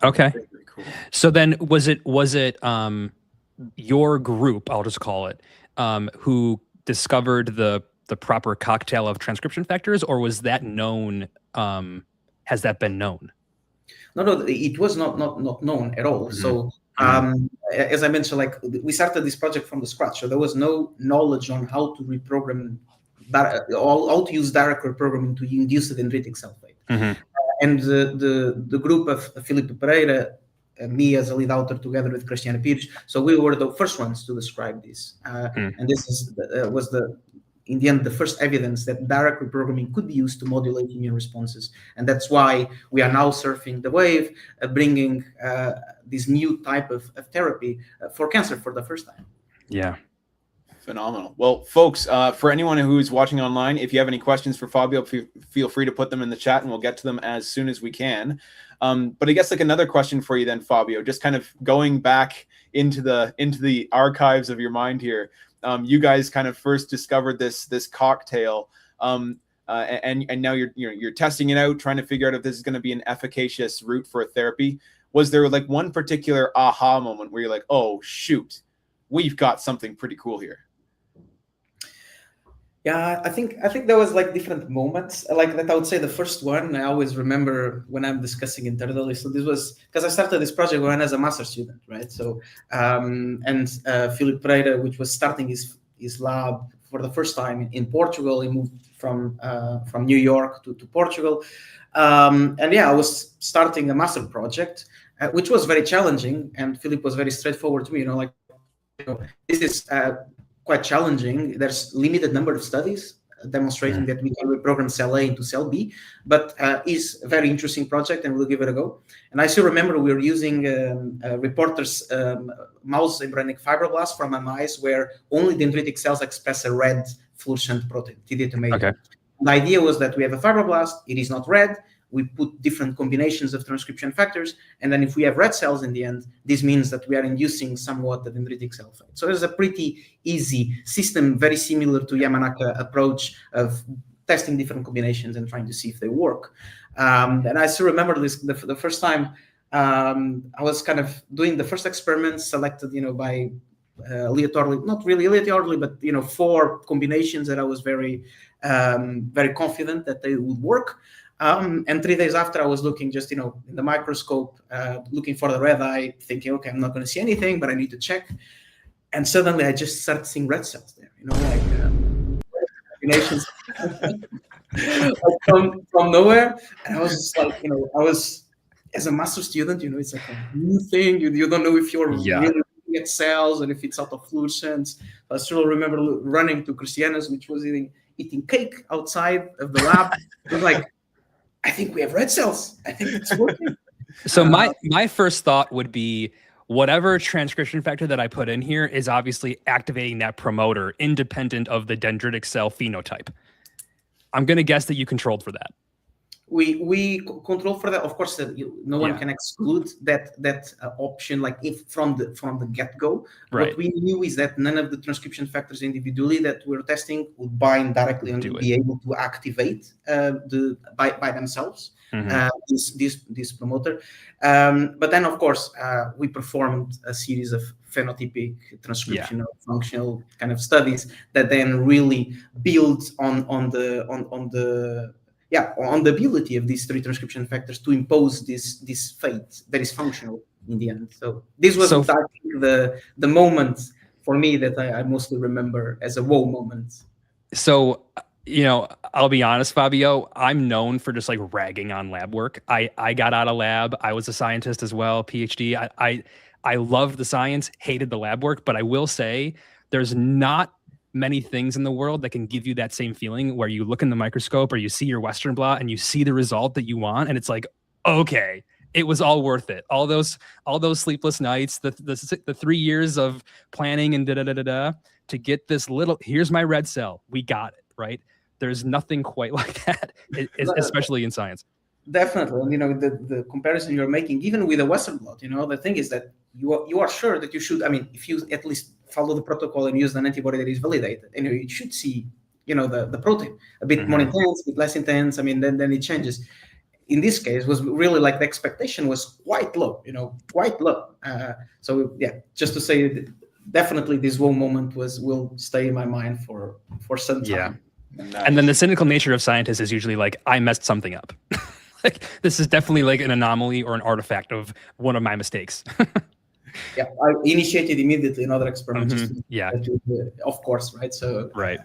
Speaker 2: Okay. Cool. So then was it your group, I'll just call it, who discovered the proper cocktail of transcription factors, or was that known? Has that been known?
Speaker 3: No, it was not known at all. So as I mentioned, like we started this project from the scratch, so there was no knowledge on how to reprogram that, how to use direct reprogramming to induce the dendritic cell fate. And the group of Filipe Pereira, me as a lead author together with Cristiano Pires, so we were the first ones to describe this, and this was in the end the first evidence that direct reprogramming could be used to modulate immune responses, and that's why we are now surfing the wave, bringing this new type of therapy for cancer for the first time.
Speaker 2: Yeah.
Speaker 1: Phenomenal. Well, folks, for anyone who's watching online, if you have any questions for Fabio, feel free to put them in the chat and we'll get to them as soon as we can. But I guess like another question for you then, Fabio, just kind of going back into the archives of your mind here. You guys kind of first discovered this cocktail, and now you're testing it out, trying to figure out if this is going to be an efficacious route for a therapy. Was there like one particular aha moment where you're like, oh shoot, we've got something pretty cool here?
Speaker 3: Yeah, I think there was like different moments like that. I would say the first one I always remember when I'm discussing internally. So this was because I started this project when I was a master's student, right? So Filipe Pereira, which was starting his lab for the first time in Portugal, he moved from New York to Portugal, and yeah, I was starting a master project, which was very challenging. And Filipe was very straightforward to me, this is quite challenging. There's limited number of studies demonstrating that we can reprogram cell A into cell B, but is a very interesting project and we'll give it a go. And I still remember we were using reporters mouse embryonic fibroblasts from mice where only dendritic cells express a red fluorescent protein, TD2.
Speaker 2: Okay.
Speaker 3: The idea was that we have a fibroblast, it is not red, we put different combinations of transcription factors, and then if we have red cells in the end, this means that we are inducing somewhat the dendritic cell fate. So it's a pretty easy system, very similar to Yamanaka approach of testing different combinations and trying to see if they work. And I still remember this the first time I was kind of doing the first experiment selected, by aleatorily, not really aleatorily, but 4 combinations that I was very confident that they would work. And 3 days after, I was looking just, in the microscope, looking for the red eye, thinking, okay, I'm not going to see anything, but I need to check. And suddenly I just started seeing red cells there, combinations from nowhere. And I was just like, I was, as a master student, it's like a new thing. You don't know if you're really looking at cells and if it's out of fluorescence. I still remember running to Cristiano's, which was eating cake outside of the lab. It was like, I think we have red cells. I think it's working.
Speaker 2: So my first thought would be whatever transcription factor that I put in here is obviously activating that promoter independent of the dendritic cell phenotype. I'm going to guess that you controlled for that.
Speaker 3: We control for that. Of course, no one can exclude that option. Like if from the get-go, what we knew is that none of the transcription factors individually that we're testing would bind directly and be able to activate by themselves this promoter. But then, of course, we performed a series of phenotypic transcription or functional kind of studies that then really build on the ability of these 3 transcription factors to impose this fate that is functional in the end. So this was, I think, the moment for me that I mostly remember as a whoa moment. So,
Speaker 2: I'll be honest, Fabio, I'm known for just like ragging on lab work. I got out of lab. I was a scientist as well, PhD. I loved the science, hated the lab work, but I will say there's not many things in the world that can give you that same feeling where you look in the microscope or you see your Western blot and you see the result that you want. And it's like, okay, it was all worth it. All those sleepless nights, the 3 years of planning and to get this little, here's my red cell. We got it, right? There's nothing quite like that, especially in science.
Speaker 3: Definitely. And, the comparison you're making, even with a Western blot, the thing is that you are sure that you should, if you at least follow the protocol and use an antibody that is validated, and you should see, the protein a bit more intense, a bit less intense. Then it changes. In this case, was really like the expectation was quite low, quite low. So yeah, just to say, definitely this whole moment will stay in my mind for some time.
Speaker 2: Yeah. And then the cynical nature of scientists is usually like, I messed something up. Like, this is definitely like an anomaly or an artifact of one of my mistakes.
Speaker 3: Yeah, I initiated immediately another experiment.
Speaker 2: Yeah.
Speaker 3: Of course, right? So
Speaker 2: right.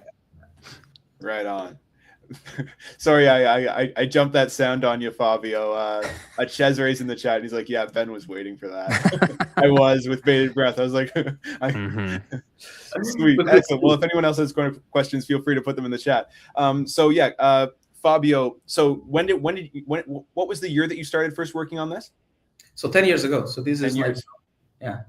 Speaker 1: Right on. Sorry, I jumped that sound on you, Fabio. Cesar's in the chat. He's like, yeah, Ben was waiting for that. I was with bated breath. I was like, sweet. Excellent. Well, if anyone else has questions, feel free to put them in the chat. So yeah, Fabio. So what was the year that you started first working on this?
Speaker 3: So 10 years ago. So this
Speaker 1: 10
Speaker 3: is
Speaker 1: years.
Speaker 3: Yeah.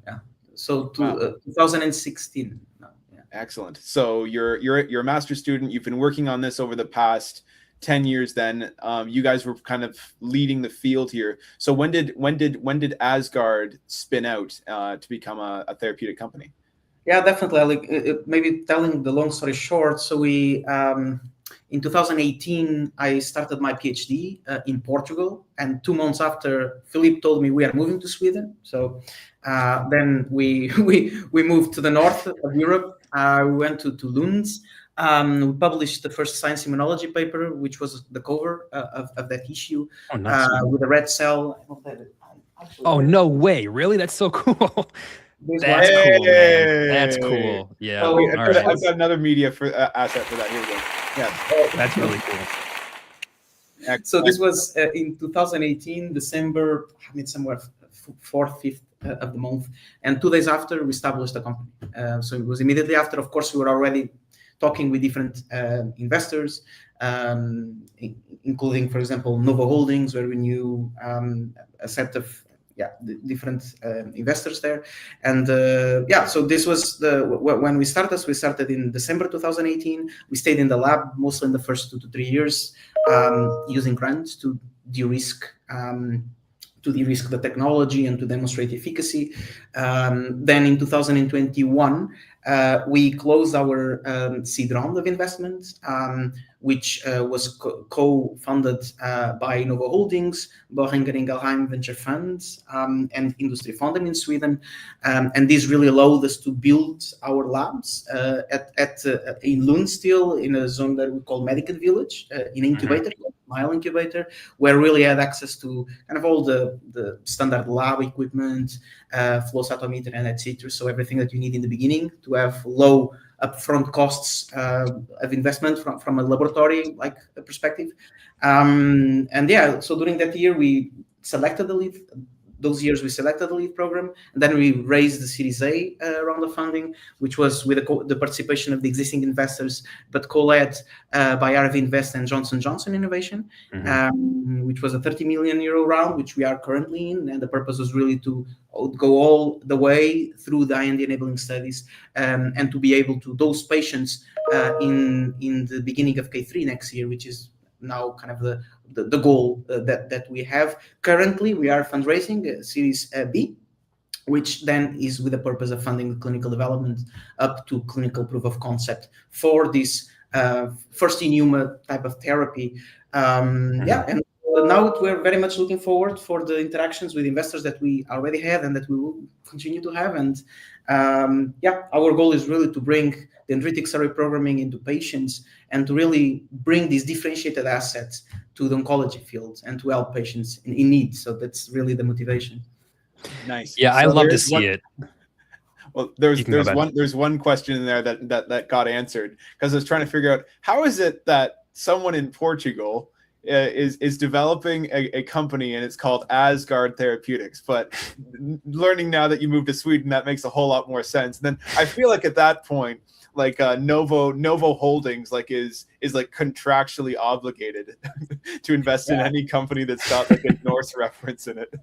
Speaker 3: So 2016. Yeah.
Speaker 1: Excellent. So you're a master's student. You've been working on this over the past 10 years. Then you guys were kind of leading the field here. So when did Asgard spin out to become a therapeutic company?
Speaker 3: Yeah, definitely. Like maybe telling the long story short. So we in 2018 I started my PhD in Portugal, and 2 months after, Philippe told me we are moving to Sweden. So then we moved to the north of Europe. We went to Lund. We published the first science immunology paper, which was the cover of that issue.
Speaker 2: Oh, nice.
Speaker 3: With a red cell.
Speaker 2: Oh, no way. Really? That's so cool. That's cool, man. That's cool. Yeah.
Speaker 3: So,
Speaker 1: I've got another media for asset for that. Here we go. Yeah.
Speaker 2: That's really cool.
Speaker 3: So this was in 2018, December, somewhere 4th, 5th of the month. And 2 days after, we established the company. So it was immediately after. Of course, we were already talking with different investors, including, for example, Novo Holdings, where we knew a set of different investors there. And so this was when we started. We started in December 2018. We stayed in the lab mostly in the first 2 to 3 years, using grants to de-risk the technology and to demonstrate efficacy. Then in 2021, we closed our seed round of investment, which was co-funded by Novo Holdings, Boehringer Ingelheim Venture Funds, and Industry Fonden in Sweden. And this really allowed us to build our labs in Lund, still in a zone that we call Medical Village, in incubator, Mile Incubator, where we really had access to kind of all the standard lab equipment, flow cytometer, and etc. So everything that you need in the beginning to have low upfront costs of investment from a laboratory like perspective. So during that year, we selected the lead. Those years we selected the lead program, and then we raised the Series A round of funding, which was with the participation of the existing investors, but co-led by RV Invest and Johnson Johnson Innovation, which was a 30 million euro round, which we are currently in. And the purpose was really to go all the way through the IND enabling studies, and to be able to dose patients in the beginning of K3 next year, which is now kind of the goal that we have. Currently, we are fundraising Series B, which then is with the purpose of funding the clinical development up to clinical proof of concept for this first in human type of therapy. And now we're very much looking forward for the interactions with investors that we already had and that we will continue to have. And our goal is really to bring dendritic cell reprogramming into patients and to really bring these differentiated assets to the oncology field and to help patients in need. So that's really the motivation.
Speaker 1: Nice.
Speaker 2: Yeah, I love to see it.
Speaker 1: Well, there's one question in there that got answered, because I was trying to figure out how is it that someone in Portugal is developing a company and it's called Asgard Therapeutics, but learning now that you moved to Sweden, that makes a whole lot more sense. And then I feel like at that point, like Novo Holdings is like contractually obligated to invest in any company that's got like a Norse reference in it.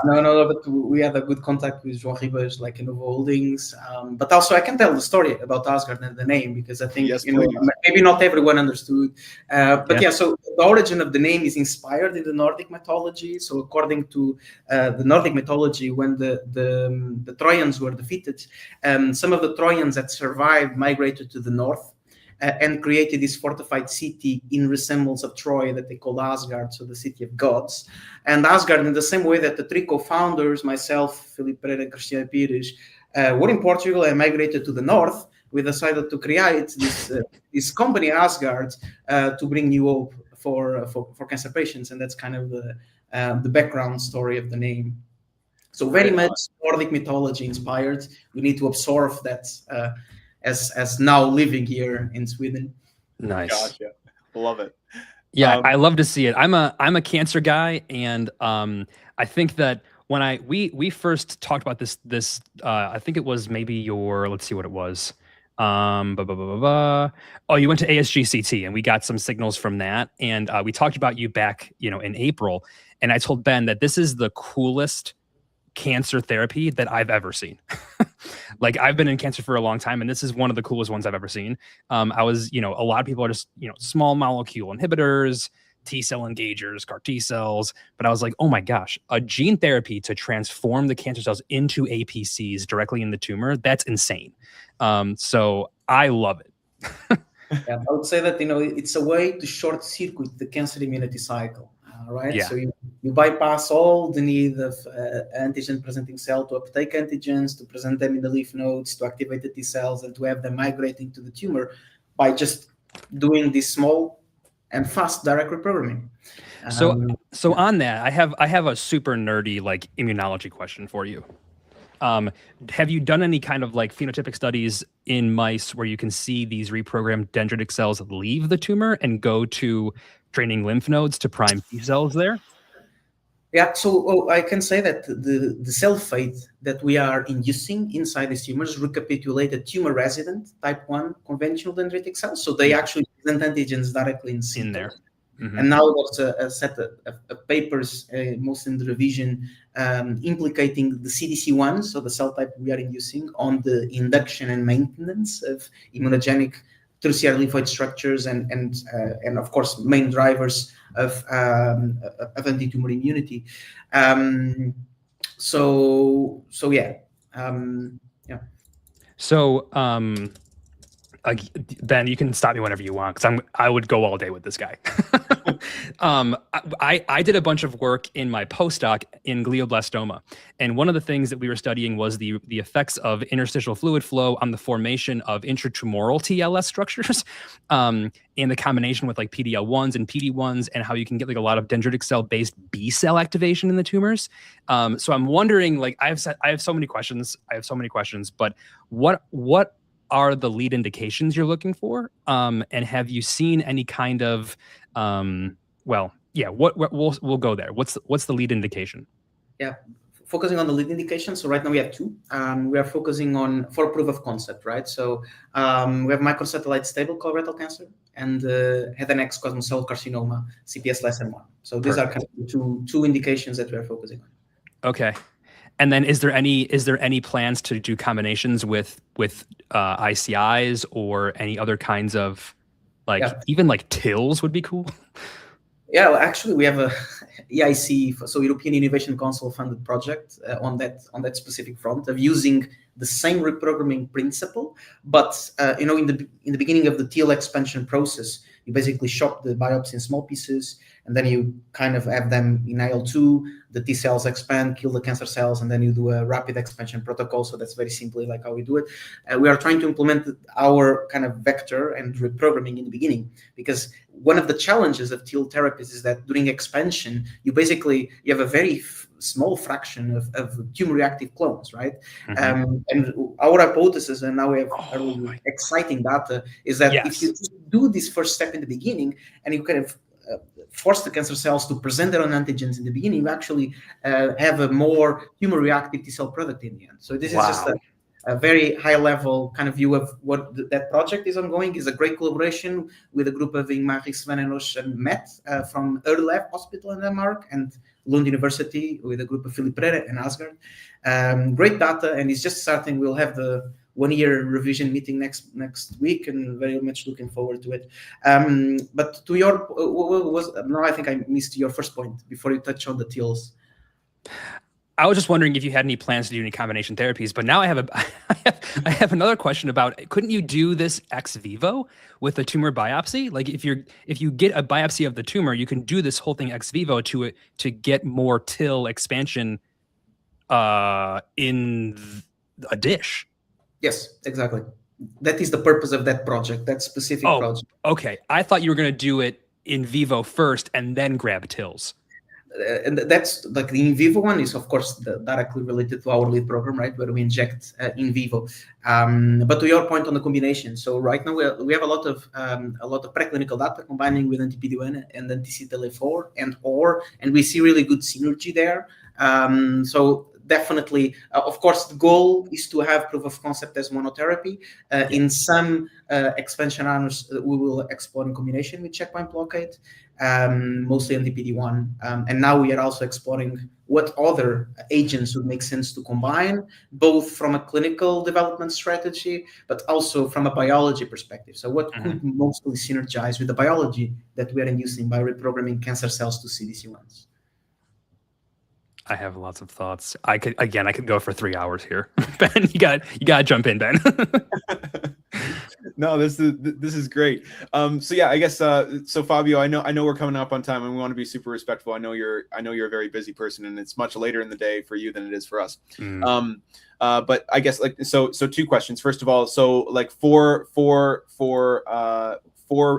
Speaker 3: No, but we had a good contact with João Ribas, like in Novo Holdings. But also I can tell the story about Asgard and the name, because I think maybe not everyone understood. So the origin of the name is inspired in the Nordic mythology. So according to the Nordic mythology, when the Trojans were defeated, some of the Trojans that survived migrated to the north and created this fortified city in resemblance of Troy that they called Asgard, so the city of gods. And Asgard, in the same way that the 3 co-founders, myself, Filipe Pereira and Cristiano Pires, were in Portugal and migrated to the north, we decided to create this company, Asgard, to bring new hope for cancer patients, and that's kind of the background story of the name. So very much Nordic mythology inspired. We need to absorb that as now living here in Sweden.
Speaker 2: Nice.
Speaker 1: Gotcha. Love it.
Speaker 2: Yeah, I love to see it. I'm a cancer guy, and I think that when we first talked about this I think it was maybe your, let's see what it was. Oh, you went to ASGCT, and we got some signals from that, and we talked about you back, in April, and I told Ben that this is the coolest cancer therapy that I've ever seen. Like, I've been in cancer for a long time, and this is one of the coolest ones I've ever seen. I was, a lot of people are just, small molecule inhibitors, T-cell engagers, CAR T-cells, but I was like, oh my gosh, a gene therapy to transform the cancer cells into APCs directly in the tumor, that's insane. So I love it.
Speaker 3: Yeah, I would say that, it's a way to short circuit the cancer immunity cycle. Right,
Speaker 2: yeah.
Speaker 3: So you bypass all the need of antigen-presenting cell to uptake antigens, to present them in the lymph nodes, to activate the T cells, and to have them migrating to the tumor by just doing this small and fast direct reprogramming.
Speaker 2: So on that, I have a super nerdy immunology question for you. Have you done any kind of phenotypic studies in mice where you can see these reprogrammed dendritic cells leave the tumor and go to draining lymph nodes to prime T cells there?
Speaker 3: Yeah, so I can say that the cell fate that we are inducing inside these tumors recapitulate a tumor resident type 1 conventional dendritic cells. So they actually present antigens directly in
Speaker 2: there. Mm-hmm.
Speaker 3: And now there's a set of papers, most in the revision, implicating the CDC1, so the cell type we are inducing, on the induction and maintenance of immunogenic tertiary lymphoid structures and of course main drivers of anti-tumor immunity. So yeah.
Speaker 2: Ben, you can stop me whenever you want, because I would go all day with this guy. I did a bunch of work in my postdoc in glioblastoma, and one of the things that we were studying was the effects of interstitial fluid flow on the formation of intratumoral TLS structures, and the combination with PD-L1s and PD-1s, and how you can get a lot of dendritic cell based B cell activation in the tumors. So I'm wondering, I have so many questions. But what are the lead indications you're looking for? And have you seen any kind of, we'll go there. What's the lead indication?
Speaker 3: Yeah, focusing on the lead indication. So right now we have two. We are focusing on for proof of concept, right? So we have microsatellite stable colorectal cancer and head and neck squamous cell carcinoma, CPS less than 1. So these are kind of two indications that we are focusing on.
Speaker 2: Okay. And then is there any plans to do combinations with ICIs or any other kinds of even TILs would be cool?
Speaker 3: Yeah, well, actually we have a EIC, so European Innovation Council funded project on that specific front of using the same reprogramming principle, but in the beginning of the TIL expansion process, you basically chop the biopsy in small pieces, and then you kind of have them in IL-2, the T cells expand, kill the cancer cells, and then you do a rapid expansion protocol. So that's very simply how we do it. We are trying to implement our kind of vector and reprogramming in the beginning, because one of the challenges of TIL therapies is that during expansion, you have a very small fraction of tumor reactive clones, right? Mm-hmm. And our hypothesis, and now we have exciting data, is that if you do this first step in the beginning and you kind of force the cancer cells to present their own antigens in the beginning, you actually have a more tumor reactive T cell product in the end. So this is just a very high level kind of view of what that project is ongoing. Is a great collaboration with a group of Ingmar Sven and Matt from Erlab Hospital in Denmark and Lund University with a group of Philip Pereira and Asgard. Great data, and it's just starting. We'll have the 1-year revision meeting next week, and very much looking forward to it. But to your now, I think I missed your first point before you touch on the TILs.
Speaker 2: I was just wondering if you had any plans to do any combination therapies, but now I have another question about, couldn't you do this ex vivo with a tumor biopsy? If you get a biopsy of the tumor, you can do this whole thing ex vivo to get more TIL expansion in a dish.
Speaker 3: Yes, exactly. That is the purpose of that project, that specific project.
Speaker 2: Okay. I thought you were going to do it in vivo first and then grab TILs.
Speaker 3: And that's like the in vivo one is of course directly related to our lead program, right, where we inject in vivo. But to your point on the combination, so right now we have a lot of preclinical data combining with anti-PD-1 and anti-CTLA-4 and we see really good synergy there. So definitely, of course, the goal is to have proof of concept as monotherapy. In some expansion arms, we will explore in combination with checkpoint blockade, mostly on the PD-1. And now we are also exploring what other agents would make sense to combine, both from a clinical development strategy, but also from a biology perspective. So what could mostly synergize with the biology that we are inducing by reprogramming cancer cells to CDC1s?
Speaker 2: I have lots of thoughts. I could go for 3 hours here. Ben, you got to jump in, Ben.
Speaker 1: No, this is great. So yeah, I guess so Fabio, I know we're coming up on time and we want to be super respectful. I know you're a very busy person and it's much later in the day for you than it is for us. But I guess like so 2 questions. First of all, so like for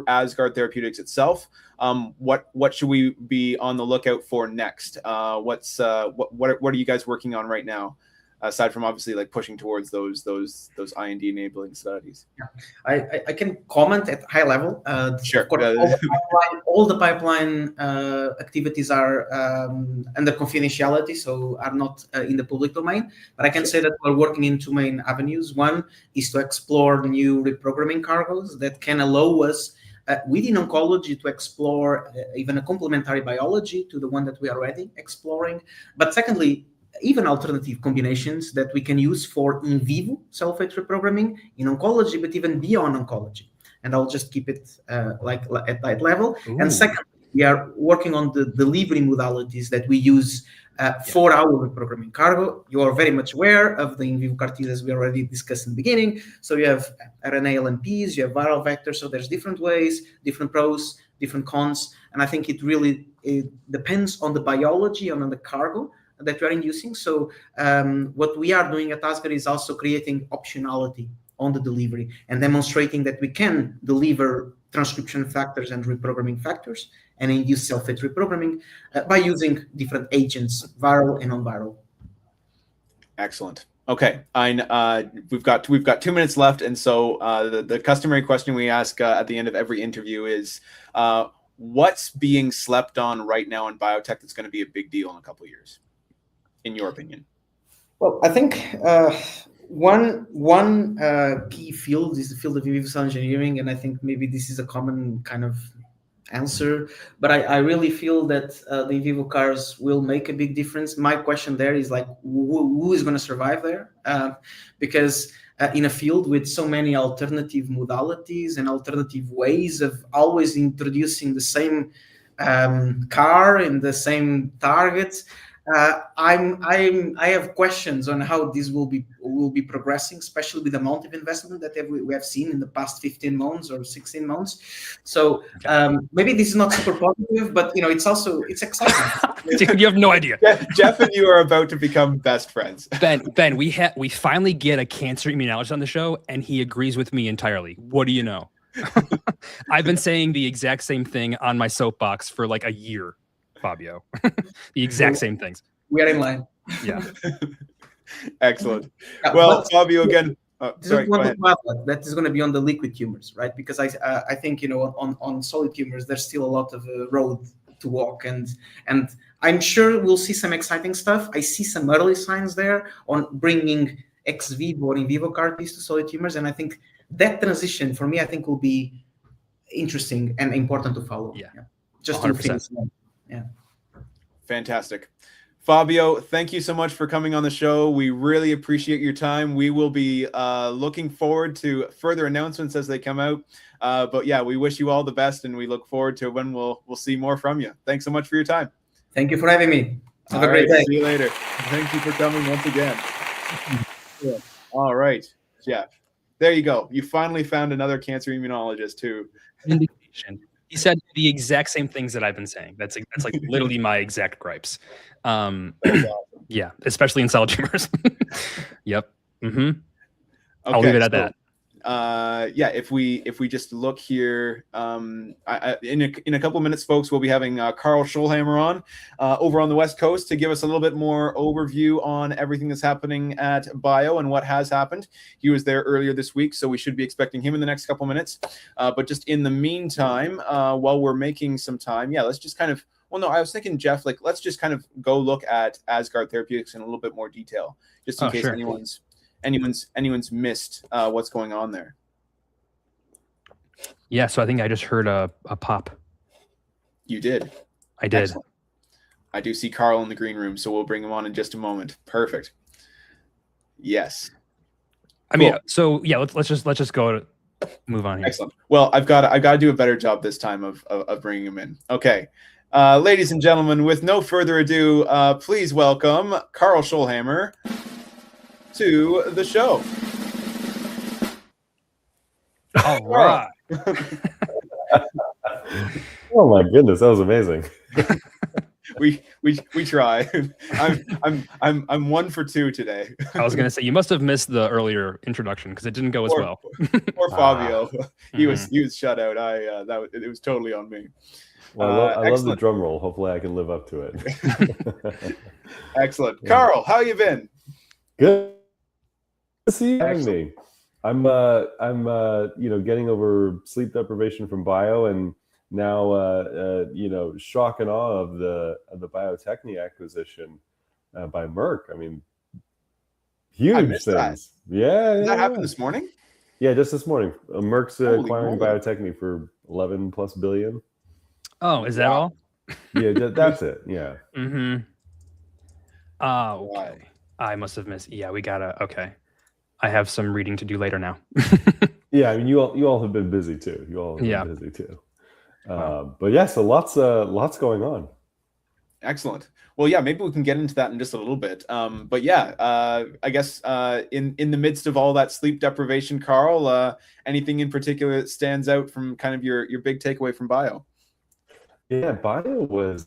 Speaker 1: Asgard Therapeutics itself, what should we be on the lookout for next? What are you guys working on right now, aside from obviously like pushing towards those IND enabling studies?
Speaker 3: Yeah. I can comment at high level.
Speaker 1: Sure.
Speaker 3: Of course, all the pipeline activities are under confidentiality, so are not in the public domain. But I can say that we're working in 2 main avenues. One is to explore new reprogramming cargoes that can allow us within oncology to explore even a complementary biology to the one that we are already exploring. But secondly, even alternative combinations that we can use for in vivo cell-fate reprogramming in oncology, but even beyond oncology. And I'll just keep it like at that level. Ooh. And secondly, we are working on the delivery modalities that we use for our reprogramming cargo. You are very much aware of the in vivo CAR T as we already discussed in the beginning. So you have RNA LNPs, you have viral vectors. So there's different ways, different pros, different cons. And I think it depends on the biology and on the cargo that we are inducing. So what we are doing at Asgard is also creating optionality on the delivery and demonstrating that we can deliver transcription factors and reprogramming factors and induce cell-fate reprogramming by using different agents, viral and non-viral.
Speaker 1: Excellent. Okay, we've got 2 minutes left, and so the customary question we ask at the end of every interview is, what's being slept on right now in biotech that's going to be a big deal in a couple of years, in your opinion?
Speaker 3: Well, I think one key field is the field of in vivo cell engineering, and I think maybe this is a common kind of answer, but I really feel that the in vivo CARs will make a big difference. My question there is like, who is going to survive there? Because in a field with so many alternative modalities and alternative ways of always introducing the same CAR and the same targets, I have questions on how this will be progressing, especially with the amount of investment that we have seen in the past 15 months or 16 months. So maybe this is not super positive, but it's exciting.
Speaker 2: Dude, you have no idea.
Speaker 1: Jeff and you are about to become best friends.
Speaker 2: Ben, we finally get a cancer immunologist on the show, and he agrees with me entirely. What do you know? I've been saying the exact same thing on my soapbox for like a year. Fabio, the exact same things.
Speaker 3: We are in line.
Speaker 2: Yeah.
Speaker 1: Excellent. Well, Fabio, again.
Speaker 3: Sorry, that is going to be on the liquid tumors, right? Because I think on solid tumors there's still a lot of road to walk, and I'm sure we'll see some exciting stuff. I see some early signs there on bringing ex vivo or in vivo CAR Ts to solid tumors, and I think that transition for me will be interesting and important to follow.
Speaker 2: Yeah.
Speaker 3: Just
Speaker 2: 100%.
Speaker 3: to finish. Yeah.
Speaker 1: Fantastic. Fabio, thank you so much for coming on the show. We really appreciate your time. We will be looking forward to further announcements as they come out. But yeah, we wish you all the best, and we look forward to when we'll see more from you. Thanks so much for your time.
Speaker 3: Thank you for having me. Have a great
Speaker 1: day.
Speaker 3: See
Speaker 1: you later. Thank you for coming once again. Yeah. All right, Jeff. There you go. You finally found another cancer immunologist too.
Speaker 2: Indication. He said the exact same things that I've been saying. That's like literally my exact gripes. Yeah, especially in solid tumors. Yep.
Speaker 1: Okay,
Speaker 2: I'll leave it at that.
Speaker 1: if we just look here, in a couple of minutes, folks, we'll be having Carl Schulhammer on over on the West Coast to give us a little bit more overview on everything that's happening at Bio and what has happened. He was there earlier this week, so we should be expecting him in the next couple of minutes. But just in the meantime, while we're making some time, let's just kind of. Well, no, I was thinking, Jeff, like, let's just kind of go look at Asgard Therapeutics in a little bit more detail, just in case anyone's missed what's going on there.
Speaker 2: Yeah, so I think I just heard a pop.
Speaker 1: You did.
Speaker 2: I did.
Speaker 1: Excellent. I do see Carl in the green room, so we'll bring him on in just a moment. Perfect. Yes.
Speaker 2: I mean, so yeah, let's just go to move on here.
Speaker 1: Excellent. Well, I've got to do a better job this time of bringing him in. Okay. Ladies and gentlemen, with no further ado, please welcome Carl Schulhammer to the show.
Speaker 2: All right.
Speaker 4: Oh my goodness, that was amazing.
Speaker 1: we try. I'm 1 for 2 today.
Speaker 2: I was gonna say you must have missed the earlier introduction because it didn't go as well.
Speaker 1: Or Fabio, he was shut out. It was totally on me.
Speaker 4: Well, I love the drum roll. Hopefully, I can live up to it.
Speaker 1: Excellent, Carl. How you been?
Speaker 4: Good. To see you having me. I'm getting over sleep deprivation from Bio, and now shock and awe of the Biotech acquisition by Merck. I mean, huge things.
Speaker 1: That.
Speaker 4: Yeah,
Speaker 1: Did that happen this morning?
Speaker 4: Yeah, just this morning. Merck's acquiring Biotech for $11+ billion.
Speaker 2: Oh, is that all?
Speaker 4: Yeah, that's it. Yeah.
Speaker 2: Mm-hmm. Oh, okay. I must have missed. Yeah, we gotta. Okay, I have some reading to do later now.
Speaker 4: Yeah, I mean, you all have been busy too. You all have been busy too. Wow. But yeah, so lots going on.
Speaker 1: Excellent. Well, yeah, maybe we can get into that in just a little bit. But yeah, I guess in the midst of all that sleep deprivation, Carl, anything in particular that stands out from kind of your big takeaway from Bio?
Speaker 4: Yeah, Bio was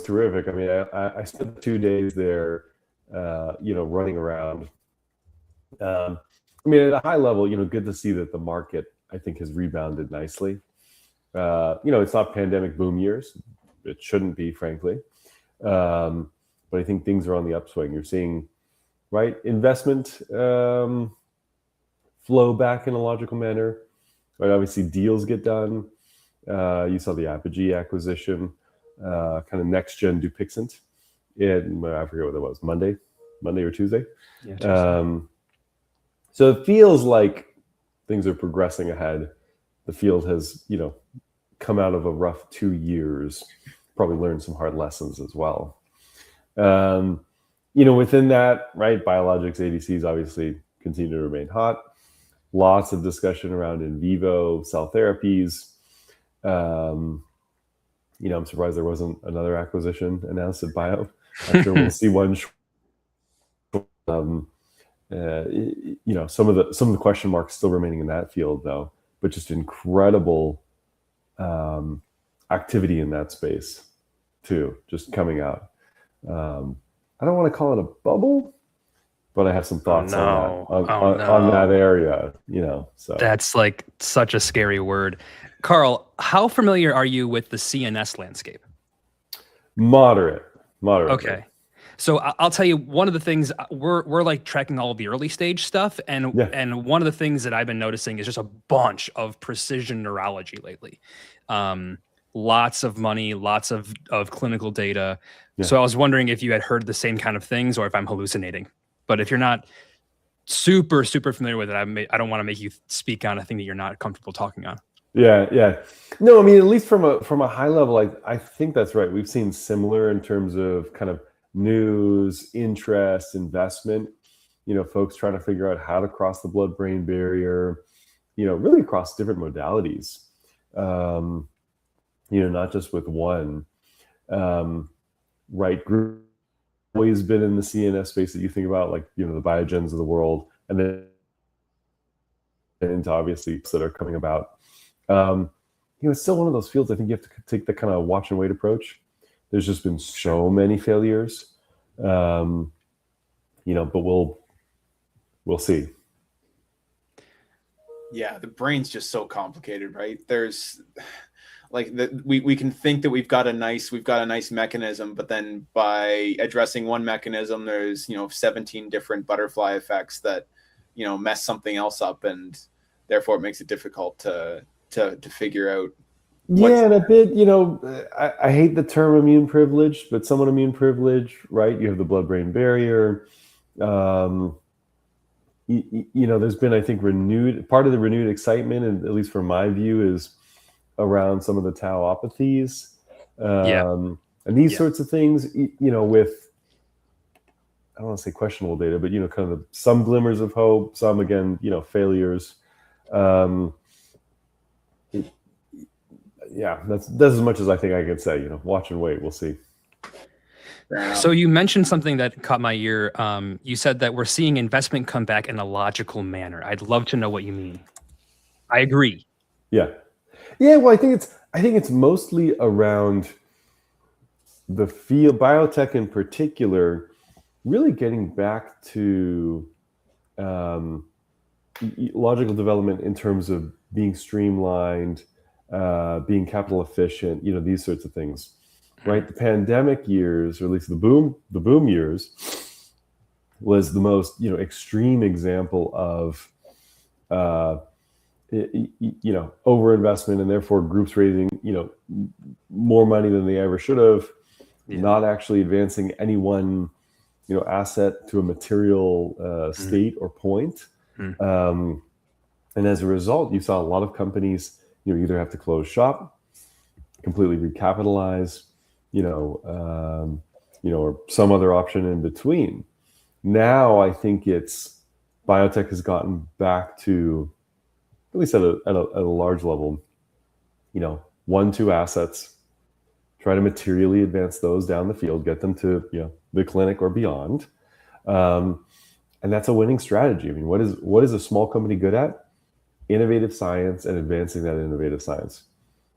Speaker 4: terrific. I mean, I spent 2 days there, running around. I mean, at a high level, good to see that the market, I think, has rebounded nicely. It's not pandemic boom years. It shouldn't be, frankly. But I think things are on the upswing. You're seeing, right, investment flow back in a logical manner. Right, obviously, deals get done. You saw the Apogee acquisition, kind of next-gen Dupixent. I forget what it was, Monday or Tuesday.
Speaker 2: Yeah, Tuesday.
Speaker 4: So it feels like things are progressing ahead. The field has, come out of a rough 2 years, probably learned some hard lessons as well. Within that, right, biologics, ADCs obviously continue to remain hot. Lots of discussion around in vivo cell therapies. I'm surprised there wasn't another acquisition announced at Bio. I'm sure we'll see one. Some of the question marks still remaining in that field, though, but just incredible activity in that space too, just coming out. I don't want to call it a bubble, but I have some thoughts on that area. So
Speaker 2: that's like such a scary word. Carl, how familiar are you with the CNS landscape?
Speaker 4: Moderate.
Speaker 2: Okay. So I'll tell you, one of the things we're like tracking all of the early stage stuff, and one of the things that I've been noticing is just a bunch of precision neurology lately. Lots of money, lots of clinical data. Yeah. So I was wondering if you had heard the same kind of things, or if I'm hallucinating. But if you're not super familiar with it, I don't want to make you speak on a thing that you're not comfortable talking on.
Speaker 4: Yeah. No, I mean, at least from a high level, I think that's right. We've seen similar in terms of kind of news, interest, investment, folks trying to figure out how to cross the blood-brain barrier, really across different modalities, not just with one, right group. Always been in the CNS space that you think about, like, the Biogens of the world, and then into obviously that are coming about. It's still one of those fields I think you have to take the kind of watch and wait approach. There's just been so many failures, but we'll see.
Speaker 1: Yeah, the brain's just so complicated, right? There's like we can think that we've got a nice mechanism, but then by addressing one mechanism, there's 17 different butterfly effects that mess something else up, and therefore it makes it difficult to figure out.
Speaker 4: Yeah, and a bit, I hate the term immune privilege, but somewhat immune privilege, right? You have the blood-brain barrier. There's been, I think, part of the renewed excitement, and at least from my view, is around some of the tauopathies. And these sorts of things, with, I don't want to say questionable data, but, kind of some glimmers of hope, some, again, failures. That's as much as I think I could say. Watch and wait. We'll see.
Speaker 2: So you mentioned something that caught my ear. You said that we're seeing investment come back in a logical manner. I'd love to know what you mean. I agree.
Speaker 4: Yeah. Well, I think it's mostly around the field, biotech in particular, really getting back to logical development in terms of being streamlined, being capital efficient, these sorts of things, right? The pandemic years, or at least the boom years, was the most, extreme example of, overinvestment, and therefore groups raising, more money than they ever should have, not actually advancing any one, asset to a material state or point. And as a result, you saw a lot of companies, either have to close shop, completely recapitalize, or some other option in between. Now, I think biotech has gotten back to, at least at a large level, 1-2 assets, try to materially advance those down the field, get them to the clinic or beyond, and that's a winning strategy. I mean, what is a small company good at? Innovative science and advancing that innovative science.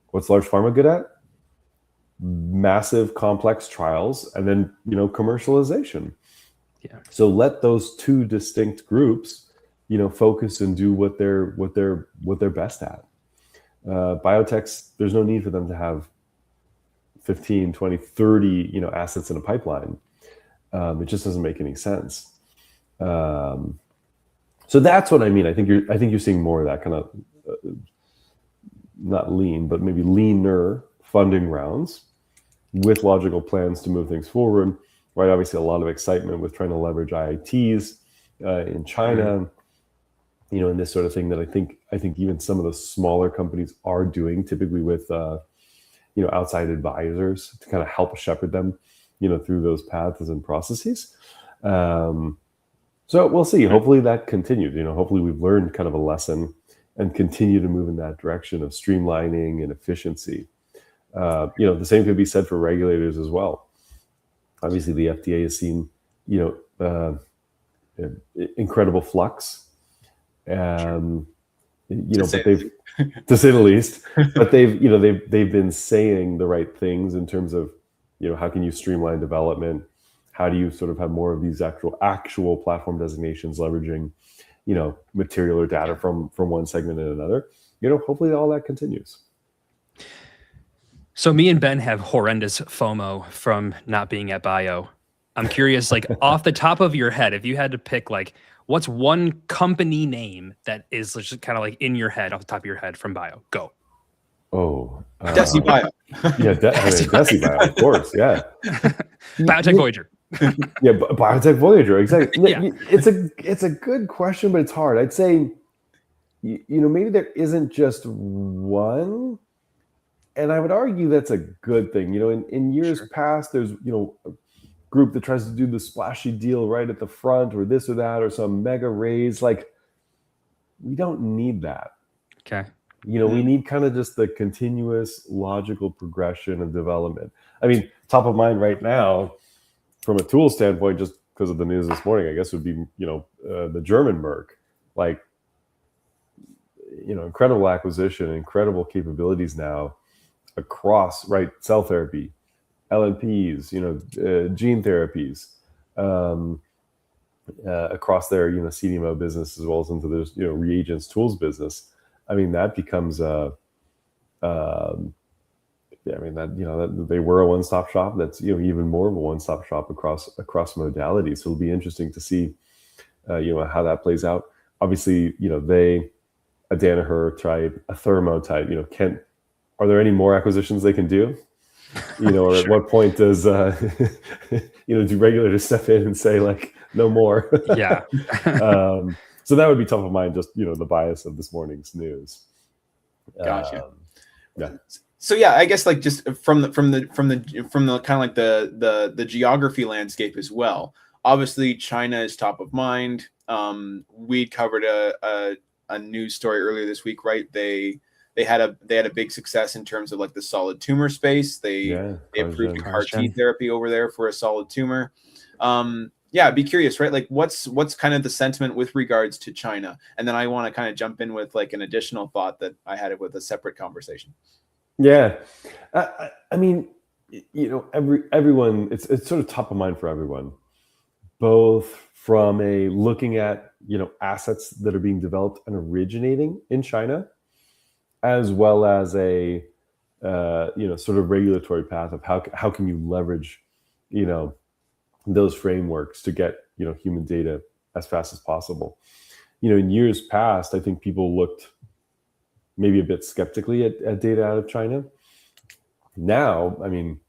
Speaker 4: What's large pharma good at? Massive complex trials, and then commercialization.
Speaker 2: Yeah. So
Speaker 4: let those two distinct groups focus and do what they're best at. Biotechs, there's no need for them to have 15, 20, 30 assets in a pipeline. It just doesn't make any sense. So that's what I mean. I think you're seeing more of that kind of not lean, but maybe leaner funding rounds with logical plans to move things forward. Right? Obviously, a lot of excitement with trying to leverage IITs in China, and this sort of thing that I think even some of the smaller companies are doing, typically with outside advisors to kind of help shepherd them, through those paths and processes. So we'll see. Hopefully that continues. Hopefully we've learned kind of a lesson and continue to move in that direction of streamlining and efficiency. The same could be said for regulators as well. Obviously, the FDA has seen, incredible flux, but they've, to say the least, but they've been saying the right things in terms of, how can you streamline development? How do you sort of have more of these actual platform designations leveraging, material or data from one segment and another? Hopefully all that continues.
Speaker 2: So me and Ben have horrendous FOMO from not being at Bio. I'm curious, like off the top of your head, if you had to pick, like, what's one company name that is just kind of like in your head, off the top of your head from Bio? Go.
Speaker 4: Oh,
Speaker 1: Desi Bio.
Speaker 4: Yeah, Desi Bio, of course. Yeah.
Speaker 2: Biotech Voyager.
Speaker 4: Yeah, Biotech Voyager, exactly.
Speaker 2: Yeah.
Speaker 4: It's a good question, but it's hard. I'd say, maybe there isn't just one, and I would argue that's a good thing. In years past, there's a group that tries to do the splashy deal right at the front, or this or that, or some mega raise. Like, we don't need that.
Speaker 2: Okay.
Speaker 4: We need kind of just the continuous logical progression of development. I mean, top of mind right now, from a tool standpoint, just because of the news this morning, I guess would be, the German Merck, like, incredible acquisition, incredible capabilities now across, right, cell therapy, LNPs, gene therapies, across their CDMO business as well as into their reagents tools business. I mean, that becomes a yeah, I mean that they were a one-stop shop. That's even more of a one-stop shop across modalities. So it'll be interesting to see how that plays out. Obviously, they a Danaher type, a Thermo type. Are there any more acquisitions they can do? Or at what point does do regulators step in and say like no more?
Speaker 2: Yeah.
Speaker 4: So that would be top of mind. Just the bias of this morning's news.
Speaker 1: Gotcha.
Speaker 4: Yeah.
Speaker 1: So yeah, I guess like just from the kind of like the geography landscape as well. Obviously, China is top of mind. We covered a news story earlier this week, right? They had a big success in terms of like the solid tumor space. They approved a CAR T therapy over there for a solid tumor. Yeah, I'd be curious, right? Like what's kind of the sentiment with regards to China? And then I want to kind of jump in with like an additional thought that I had with a separate conversation.
Speaker 4: Yeah. I mean, everyone, it's sort of top of mind for everyone, both from a looking at, assets that are being developed and originating in China, as well as a, sort of regulatory path of how can you leverage, those frameworks to get, human data as fast as possible. In years past, I think people looked maybe a bit skeptically at data out of China. Now, I mean,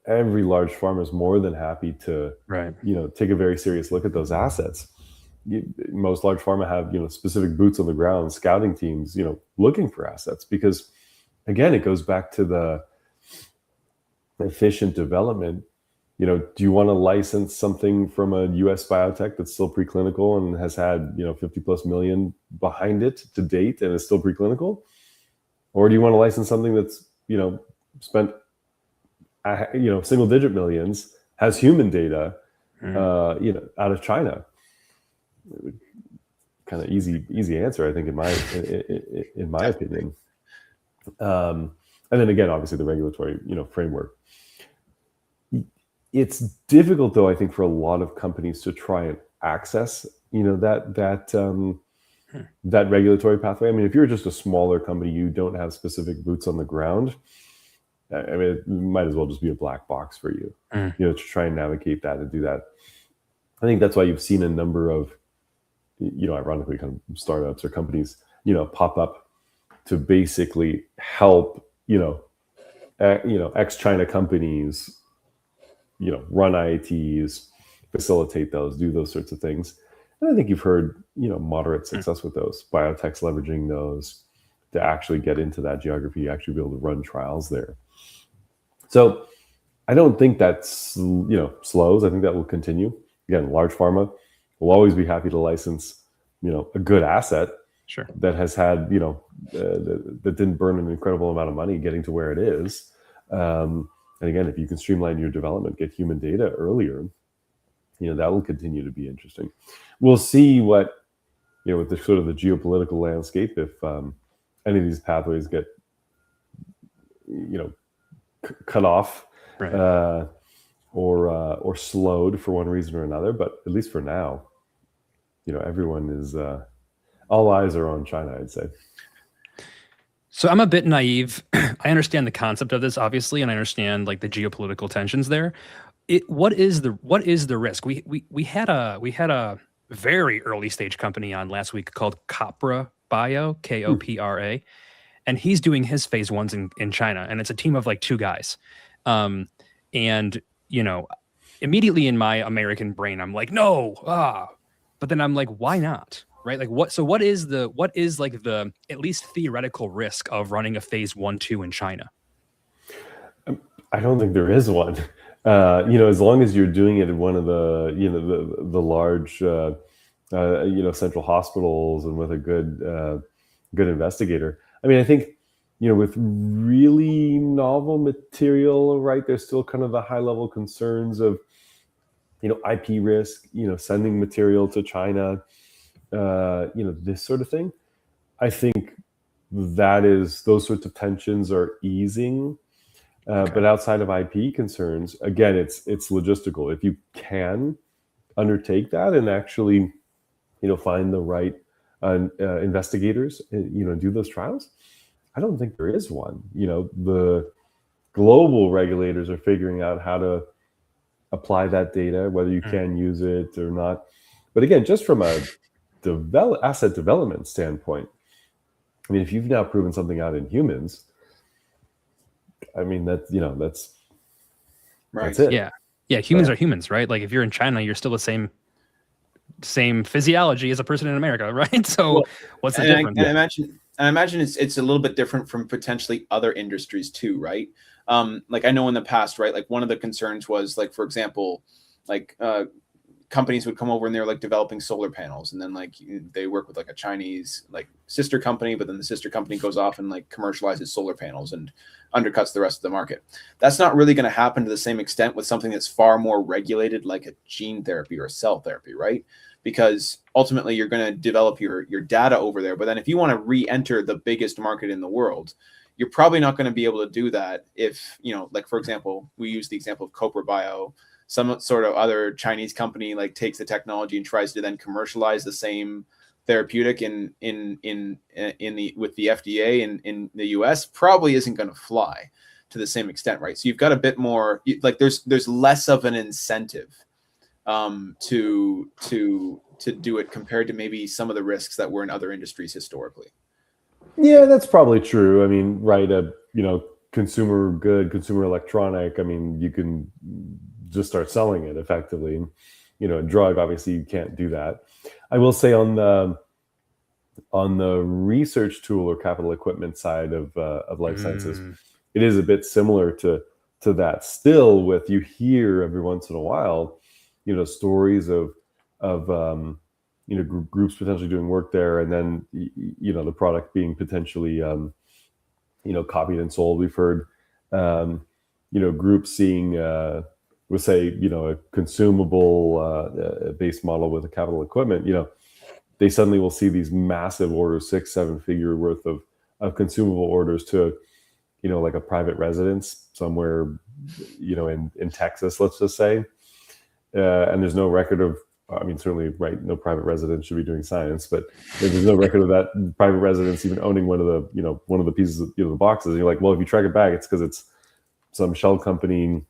Speaker 4: every large pharma is more than happy to, take a very serious look at those assets. Most large pharma have, specific boots on the ground, scouting teams, looking for assets because, again, it goes back to the efficient development. Do you want to license something from a U.S. biotech that's still preclinical and has had, 50 plus million behind it to date and is still preclinical? Or do you want to license something that's, spent, single digit millions, has human data, out of China? Kind of easy answer, I think, in my opinion. And then again, obviously the regulatory, framework. It's difficult, though, I think, for a lot of companies to try and access, that regulatory pathway. I mean, if you're just a smaller company, you don't have specific boots on the ground. I mean, it might as well just be a black box for you, to try and navigate that and do that. I think that's why you've seen a number of, ironically, kind of startups or companies, pop up to basically help, ex-China companies, run IATs, facilitate those, do those sorts of things. And I think you've heard, moderate success with those. Biotech's leveraging those to actually get into that geography, actually be able to run trials there. So I don't think that's, slows. I think that will continue. Again, large pharma will always be happy to license, a good asset that has had, that didn't burn an incredible amount of money getting to where it is. And again, if you can streamline your development, get human data earlier, that will continue to be interesting. We'll see what, with the sort of the geopolitical landscape, if any of these pathways get, cut off, or slowed for one reason or another. But at least for now, everyone is, all eyes are on China, I'd say.
Speaker 2: So I'm a bit naive. I understand the concept of this, obviously, and I understand like the geopolitical tensions there. What is the risk? We had a very early stage company on last week called Copra Bio, Kopra, and he's doing his phase ones in China, and it's a team of like 2 guys. And immediately in my American brain, I'm like, no, but then I'm like, why not? Right? Like what is like the at least theoretical risk of running a phase 1-2 in China?
Speaker 4: I don't think there is one. As long as you're doing it in one of the, the large, central hospitals and with a good investigator. I mean, I think, with really novel material, right, there's still kind of the high level concerns of, IP risk, sending material to China, this sort of thing. I think those sorts of tensions are easing. But outside of IP concerns, again, it's logistical. If you can undertake that and actually, find the right investigators, do those trials? I don't think there is one. The global regulators are figuring out how to apply that data, whether you can use it or not. But again, just from a asset development standpoint, I mean, if you've now proven something out in humans, I mean, that's
Speaker 1: Right.
Speaker 4: it.
Speaker 2: Yeah. Humans are humans, right? Like if you're in China, you're still the same physiology as a person in America, right? So what's the difference?
Speaker 1: I imagine it's a little bit different from potentially other industries too, right? Like I know in the past, right? Like one of the concerns was like, for example, like companies would come over and they're like developing solar panels, and then like they work with like a Chinese like sister company, but then the sister company goes off and like commercializes solar panels and undercuts the rest of the market. That's not really going to happen to the same extent with something that's far more regulated, like a gene therapy or a cell therapy, right? Because ultimately you're going to develop your data over there. But then if you want to re-enter the biggest market in the world, you're probably not going to be able to do that if, like for example, we use the example of Copra Bio, some sort of other Chinese company like takes the technology and tries to then commercialize the same therapeutic with the FDA in the US, probably isn't going to fly to the same extent, right? So you've got a bit more like there's less of an incentive to do it compared to maybe some of the risks that were in other industries historically.
Speaker 4: Yeah, that's probably true. I mean, right, consumer good, consumer electronic, I mean, you can just start selling it effectively. A drug, obviously you can't do that. I will say on the research tool or capital equipment side of life sciences, it is a bit similar to that. Still, you hear every once in a while, stories of groups potentially doing work there, and then the product being potentially copied and sold. We've heard groups seeing we'll say a consumable based model with a capital equipment. They suddenly will see these massive orders, 6-7 figure worth of consumable orders to like a private residence somewhere in Texas, let's just say. And there's no record of, I mean, certainly, right, no private residence should be doing science, but there's no record of that private residence even owning one of the pieces of, the boxes. And you're like, well, if you track it back, it's because it's some shell company,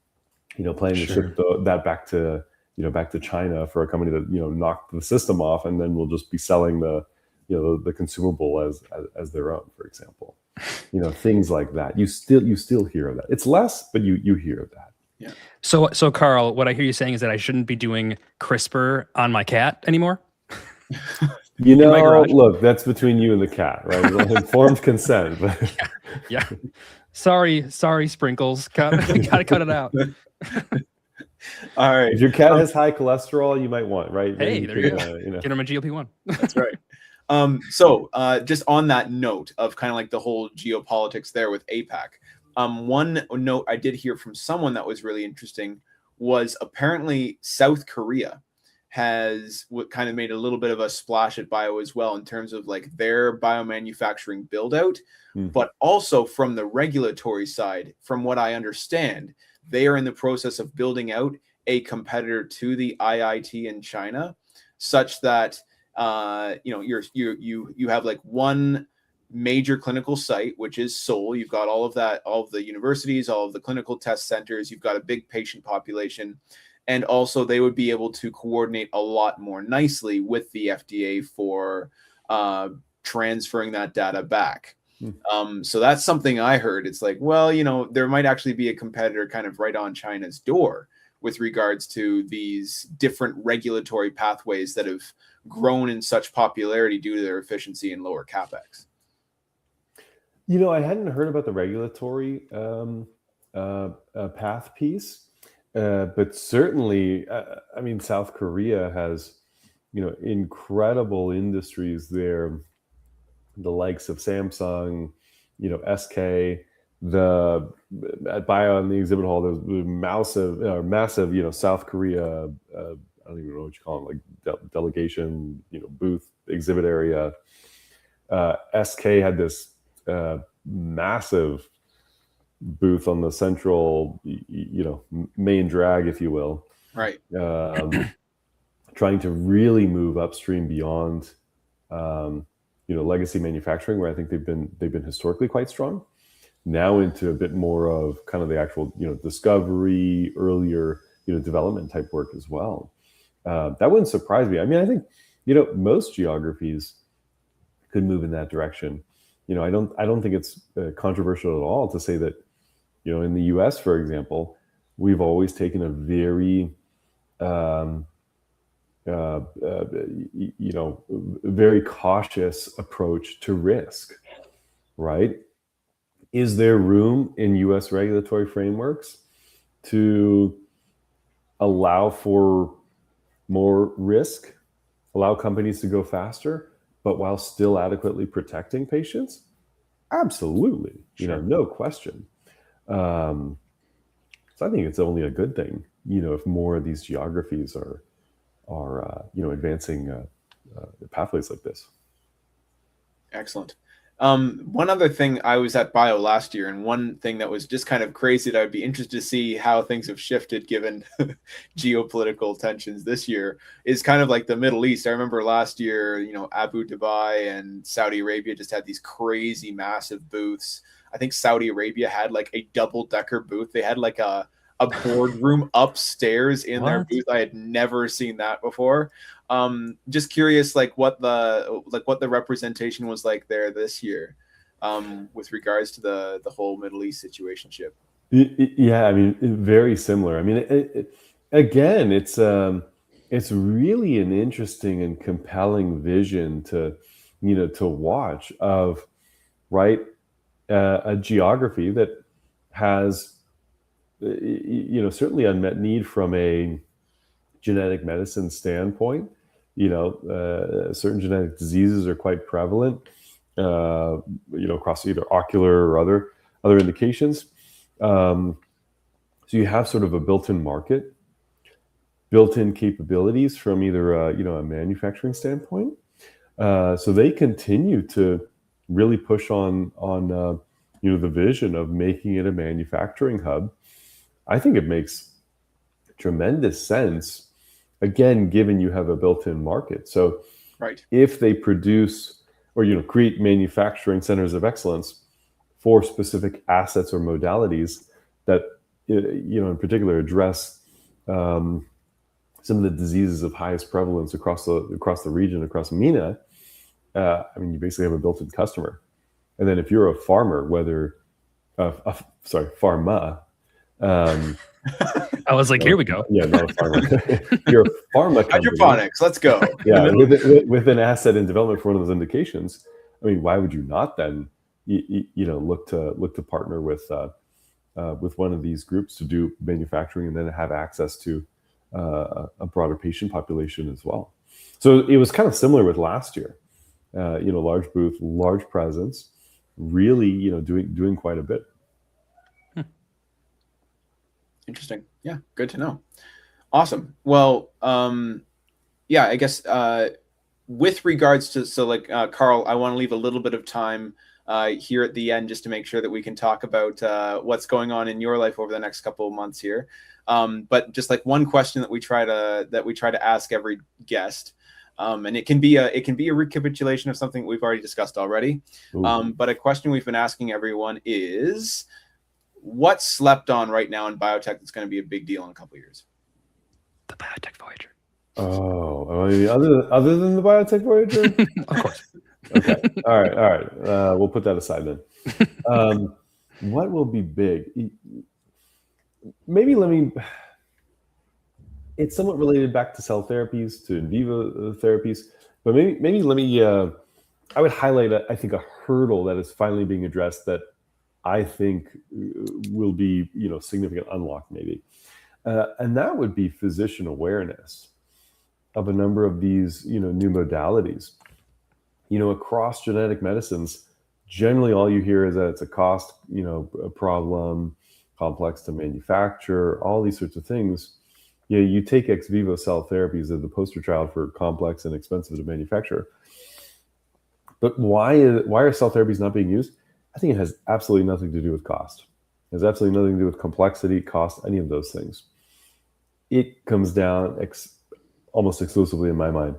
Speaker 4: planning to ship that back to China for a company that, knocked the system off, and then we'll just be selling the consumable as their own, for example. Things like that. You still hear of that. It's less, but you hear of that.
Speaker 1: Yeah.
Speaker 2: So Carl, what I hear you saying is that I shouldn't be doing CRISPR on my cat anymore.
Speaker 4: Look, that's between you and the cat, right? Informed consent.
Speaker 2: Yeah. Sorry, Sprinkles. Gotta cut it out.
Speaker 1: All right.
Speaker 4: If your cat has high cholesterol, you might want, right?
Speaker 2: Hey, there you go. Get him a GLP-1.
Speaker 1: That's right. So just on that note of kind of like the whole geopolitics there with APAC, one note I did hear from someone that was really interesting was apparently South Korea has what kind of made a little bit of a splash at bio as well in terms of like their biomanufacturing build out, but also from the regulatory side, from what I understand, they are in the process of building out a competitor to the IIT in China, such that you have like one major clinical site, which is Seoul. You've got all of the universities, all of the clinical test centers. You've got a big patient population. And also they would be able to coordinate a lot more nicely with the FDA for transferring that data back. So that's something I heard. It's like, well, there might actually be a competitor kind of right on China's door with regards to these different regulatory pathways that have grown in such popularity due to their efficiency and lower capex.
Speaker 4: I hadn't heard about the regulatory path piece, but certainly, I mean, South Korea has, incredible industries there, the likes of Samsung, SK, at Bio in the exhibit hall, there's massive, South Korea, I don't even know what you call it, like delegation, booth, exhibit area. SK had this massive booth on the central, main drag, if you will.
Speaker 1: Right.
Speaker 4: trying to really move upstream beyond legacy manufacturing, where I think they've been historically quite strong, now into a bit more of kind of the actual discovery, earlier development type work as well. That wouldn't surprise me. I mean, I think most geographies could move in that direction. I don't think it's controversial at all to say that in the US, for example, we've always taken a very very cautious approach to risk, right? Is there room in US regulatory frameworks to allow for more risk, allow companies to go faster, but while still adequately protecting patients? Absolutely,
Speaker 1: Sure.
Speaker 4: No question. So I think it's only a good thing, if more of these geographies are advancing pathways like this.
Speaker 1: Excellent. One other thing, I was at Bio last year, and one thing that was just kind of crazy that I'd be interested to see how things have shifted given geopolitical tensions this year is kind of like the Middle East. I remember last year, Abu Dhabi and Saudi Arabia just had these crazy massive booths. I think Saudi Arabia had like a double-decker booth. They had like a boardroom upstairs in their booth. I had never seen that before. Just curious, what the representation was like there this year, with regards to the whole Middle East situationship.
Speaker 4: Yeah, I mean, very similar. I mean, again, it's really an interesting and compelling vision to watch of, right, a geography that has certainly unmet need from a genetic medicine standpoint. Certain genetic diseases are quite prevalent, across either ocular or other indications. So you have sort of a built-in market, built-in capabilities from either a manufacturing standpoint. So they continue to really push on the vision of making it a manufacturing hub. I think it makes tremendous sense, again, given you have a built-in market. So
Speaker 1: right, if
Speaker 4: they produce or create manufacturing centers of excellence for specific assets or modalities that in particular address some of the diseases of highest prevalence across the region, across MENA, I mean, you basically have a built-in customer. And then if you're a farmer, pharma.
Speaker 2: I was like, here we go.
Speaker 4: Yeah, not a farmer. You're a pharma company.
Speaker 1: Hydroponics, let's go.
Speaker 4: Yeah, with an asset in development for one of those indications. I mean, why would you not then, look to partner with one of these groups to do manufacturing and then have access to a broader patient population as well? So it was kind of similar with last year. Large booth, large presence, really, doing quite a bit.
Speaker 1: Interesting. Yeah, good to know. Awesome. Well, yeah, I guess with regards to Carl, I want to leave a little bit of time here at the end just to make sure that we can talk about what's going on in your life over the next couple of months here. But just like one question that we try to ask every guest, and it can be a recapitulation of something we've already discussed already. But a question we've been asking everyone is, what's slept on right now in biotech that's going to be a big deal in a couple of years?
Speaker 2: The Biotech Voyager.
Speaker 4: Oh, I mean, other than the Biotech Voyager?
Speaker 2: Of course.
Speaker 4: Okay. All right. We'll put that aside then. What will be big? Maybe it's somewhat related back to cell therapies, to in vivo therapies, but maybe let me, I would highlight, I think, a hurdle that is finally being addressed that I think will be, significant unlock maybe. And that would be physician awareness of a number of these, new modalities. Across genetic medicines, generally all you hear is that it's a cost, a problem, complex to manufacture, all these sorts of things. You take ex vivo cell therapies as the poster child for complex and expensive to manufacture. But why are cell therapies not being used? I think it has absolutely nothing to do with cost. It has absolutely nothing to do with complexity, cost, any of those things. It comes down almost exclusively in my mind,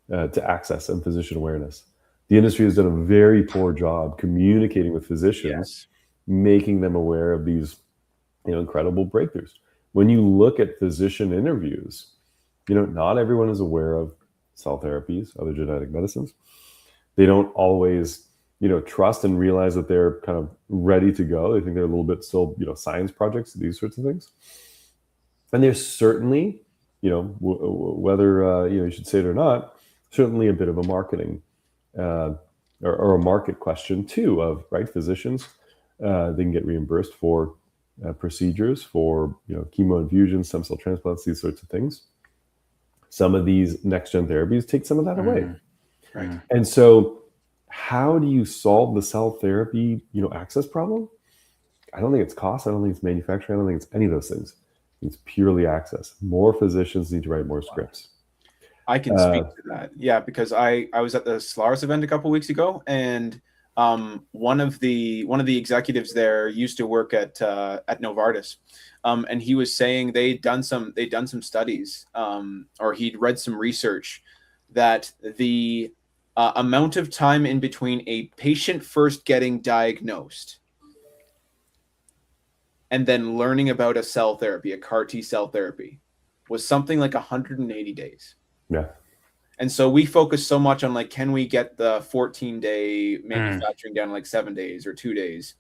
Speaker 4: to access and physician awareness. The industry has done a very poor job communicating with physicians, making them aware of these, incredible breakthroughs. When you look at physician interviews, not everyone is aware of cell therapies, other genetic medicines. They don't always, trust and realize that they're kind of ready to go. They think they're a little bit still, science projects, these sorts of things. And there's certainly, whether you should say it or not, certainly a bit of a marketing or a market question too. Of physicians, they can get reimbursed for procedures, for chemo infusions, stem cell transplants, these sorts of things. Some of these next gen therapies take some of that away,
Speaker 1: Right.
Speaker 4: And so, how do you solve the cell therapy access problem? I don't think it's cost. I don't think it's manufacturing. I don't think it's any of those things. It's purely access. More physicians need to write more scripts.
Speaker 1: I can speak to that. Yeah, because I was at the Solaris event a couple of weeks ago, and one of the executives there used to work at Novartis, and he was saying they'd done some studies, or he'd read some research that the amount of time in between a patient first getting diagnosed and then learning about a cell therapy, a CAR T cell therapy, was something like 180 days.
Speaker 4: Yeah.
Speaker 1: And so we focus so much on can we get the 14-day manufacturing down to 7 days or 2 days,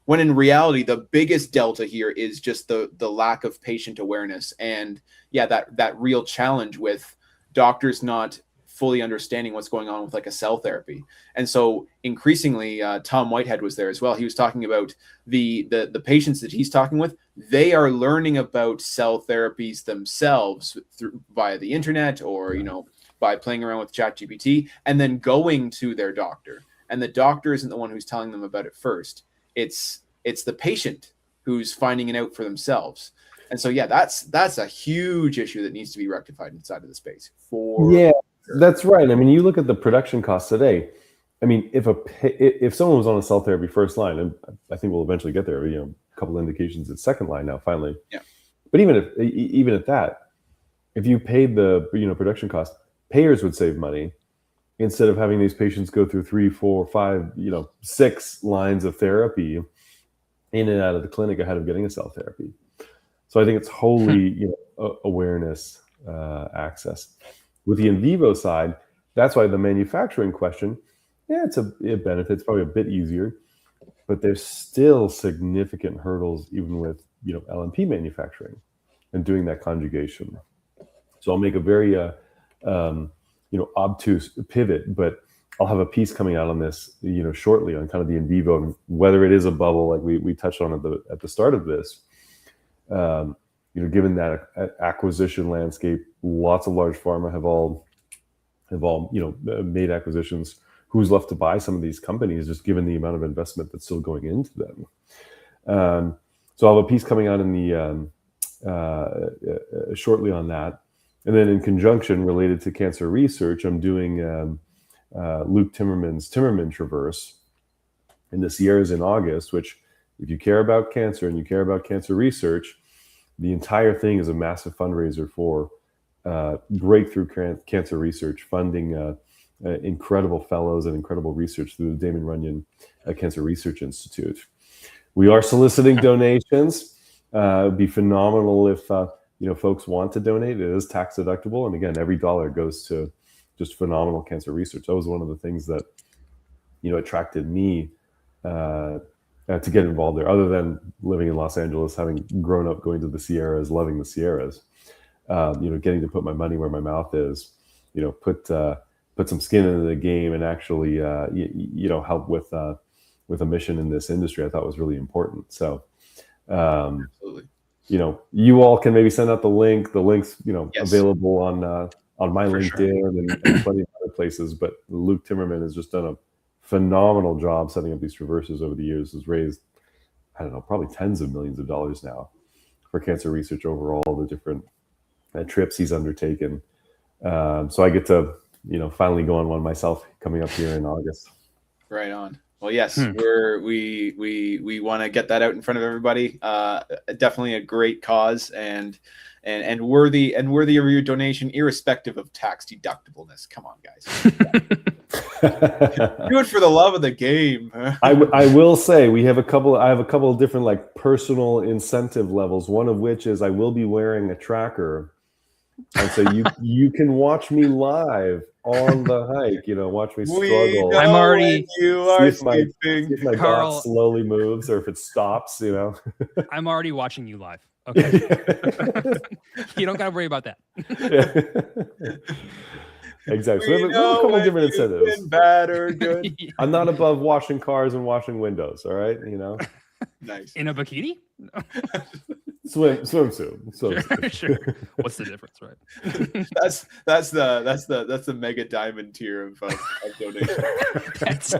Speaker 1: when in reality the biggest delta here is just the lack of patient awareness, and that real challenge with doctors not fully understanding what's going on with a cell therapy. And so increasingly, Tom Whitehead was there as well. He was talking about the patients that he's talking with. They are learning about cell therapies themselves via the internet, or by playing around with ChatGPT, and then going to their doctor. And the doctor isn't the one who's telling them about it first. It's the patient who's finding it out for themselves. And so that's a huge issue that needs to be rectified inside of the space.
Speaker 4: That's right. I mean, you look at the production costs today. I mean, if someone was on a cell therapy first line, and I think we'll eventually get there, a couple indications at second line now, finally.
Speaker 1: Yeah.
Speaker 4: But even at that, if you paid the production cost, payers would save money instead of having these patients go through 3, 4, 5, 6 lines of therapy in and out of the clinic ahead of getting a cell therapy. So I think it's wholly awareness, access. With the in vivo side, that's why the manufacturing question, it benefits, probably a bit easier, but there's still significant hurdles even with LNP manufacturing and doing that conjugation. So I'll make a very obtuse pivot, but I'll have a piece coming out on this shortly on kind of the in vivo and whether it is a bubble like we touched on at the start of this. Given that acquisition landscape, lots of large pharma have all made acquisitions. Who's left to buy some of these companies, just given the amount of investment that's still going into them? So I'll have a piece coming out in the shortly on that, and then in conjunction related to cancer research, I'm doing Luke Timmerman's Timmerman Traverse in the Sierras in August. Which, if you care about cancer and you care about cancer research, the entire thing is a massive fundraiser for breakthrough cancer research, funding incredible fellows and incredible research through the Damon Runyon Cancer Research Institute. We are soliciting donations. It'd be phenomenal if folks want to donate. It is tax deductible, and again, every dollar goes to just phenomenal cancer research. That was one of the things that attracted me to get involved there, other than living in Los Angeles, having grown up going to the Sierras, loving the Sierras, getting to put my money where my mouth is, put some skin into the game and actually, help with a mission in this industry, I thought was really important. So,
Speaker 1: Absolutely.
Speaker 4: You all can maybe send out the link. The link's,
Speaker 1: Yes.
Speaker 4: available on my
Speaker 1: For
Speaker 4: LinkedIn
Speaker 1: sure.
Speaker 4: and plenty of other places. But Luke Timmerman has just done a phenomenal job setting up these traverses over the years. Has raised, I don't know, probably tens of millions of dollars now for cancer research overall, the different trips he's undertaken. So I get to, finally go on one myself coming up here in August.
Speaker 1: Right on. Well, yes, we want to get that out in front of everybody. Definitely a great cause, and and worthy of your donation, irrespective of tax deductibleness. Come on, guys. Do it for the love of the game.
Speaker 4: I will say I have a couple of different like personal incentive levels. One of which is I will be wearing a tracker, and so you can watch me live on the hike. Watch me struggle.
Speaker 2: I'm already.
Speaker 1: You are
Speaker 4: see if my
Speaker 2: Carl,
Speaker 4: dot slowly moves or if it stops.
Speaker 2: I'm already watching you live. Okay. You don't gotta worry about that.
Speaker 4: Exactly. So we have a couple of different incentives.
Speaker 1: Bad or good.
Speaker 4: I'm not above washing cars and washing windows. All right,
Speaker 1: Nice.
Speaker 2: In a bikini?
Speaker 4: Swimsuit.
Speaker 2: Sure. What's the difference, right?
Speaker 1: That's the mega diamond tier of donation.
Speaker 2: That's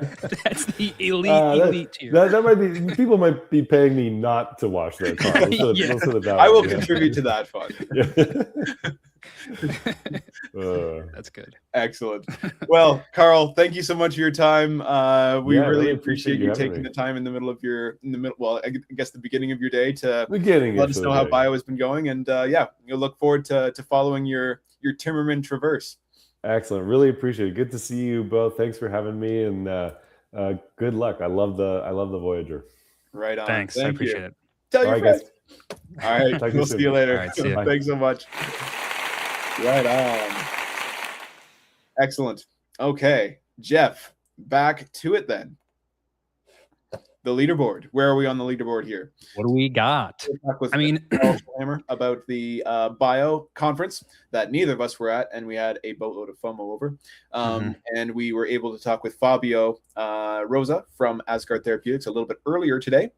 Speaker 2: the elite tier.
Speaker 4: That might be. People might be paying me not to wash their car.
Speaker 1: I will contribute to that fund.
Speaker 2: That's good.
Speaker 1: Excellent. Well, Carl, thank you so much for your time. We really appreciate you taking
Speaker 4: me.
Speaker 1: the time in the middle of well, I guess the beginning of your day to
Speaker 4: let
Speaker 1: us know how bio has been going, and you'll look forward to following your Timmerman traverse.
Speaker 4: Excellent. Really appreciate it. Good to see you both. Thanks for having me, and good luck. I love the Voyager.
Speaker 1: Right on.
Speaker 2: Thanks. I appreciate it.
Speaker 1: Tell your friends.
Speaker 4: Guys.
Speaker 1: All right. We'll see you later.
Speaker 2: All right, see ya.
Speaker 1: Thanks so much. Right on. Excellent. Okay, Jeff, back to it then. The leaderboard. Where are we on the leaderboard here?
Speaker 2: What do we got?
Speaker 1: About the bio conference that neither of us were at, and we had a boatload of FOMO over. And we were able to talk with Fabio Rosa from Asgard Therapeutics a little bit earlier today.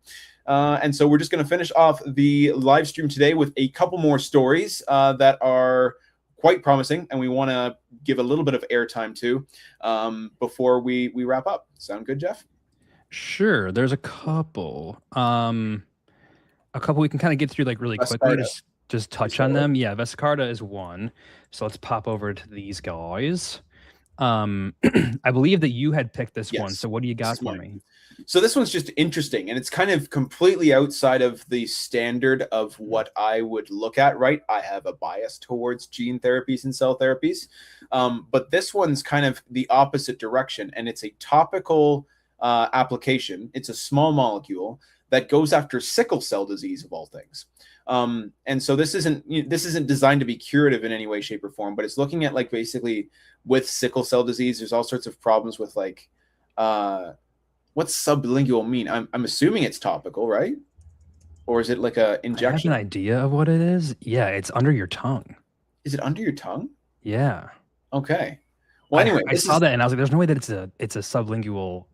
Speaker 1: And so we're just going to finish off the live stream today with a couple more stories that are quite promising, and we want to give a little bit of airtime to before we wrap up. Sound good, Jeff?
Speaker 2: Sure. There's a couple. We can kind of get through like really quickly. Just touch on them. Yeah, Vescarta is one. So let's pop over to these guys. I believe that you had picked this one. So what do you got for me?
Speaker 1: So this one's just interesting, and it's kind of completely outside of the standard of what I would look at, right? I have a bias towards gene therapies and cell therapies, but this one's kind of the opposite direction, and it's a topical application. It's a small molecule that goes after sickle cell disease of all things. And so this isn't designed to be curative in any way, shape, or form, but it's looking at like basically with sickle cell disease, there's all sorts of problems with like what's sublingual mean? I'm assuming it's topical, right? Or is it like a injection?
Speaker 2: I have an idea of what it is. Yeah, it's under your tongue.
Speaker 1: Is it under your tongue?
Speaker 2: Yeah.
Speaker 1: Okay. Well, anyway,
Speaker 2: I saw that and I was like, there's no way that it's a sublingual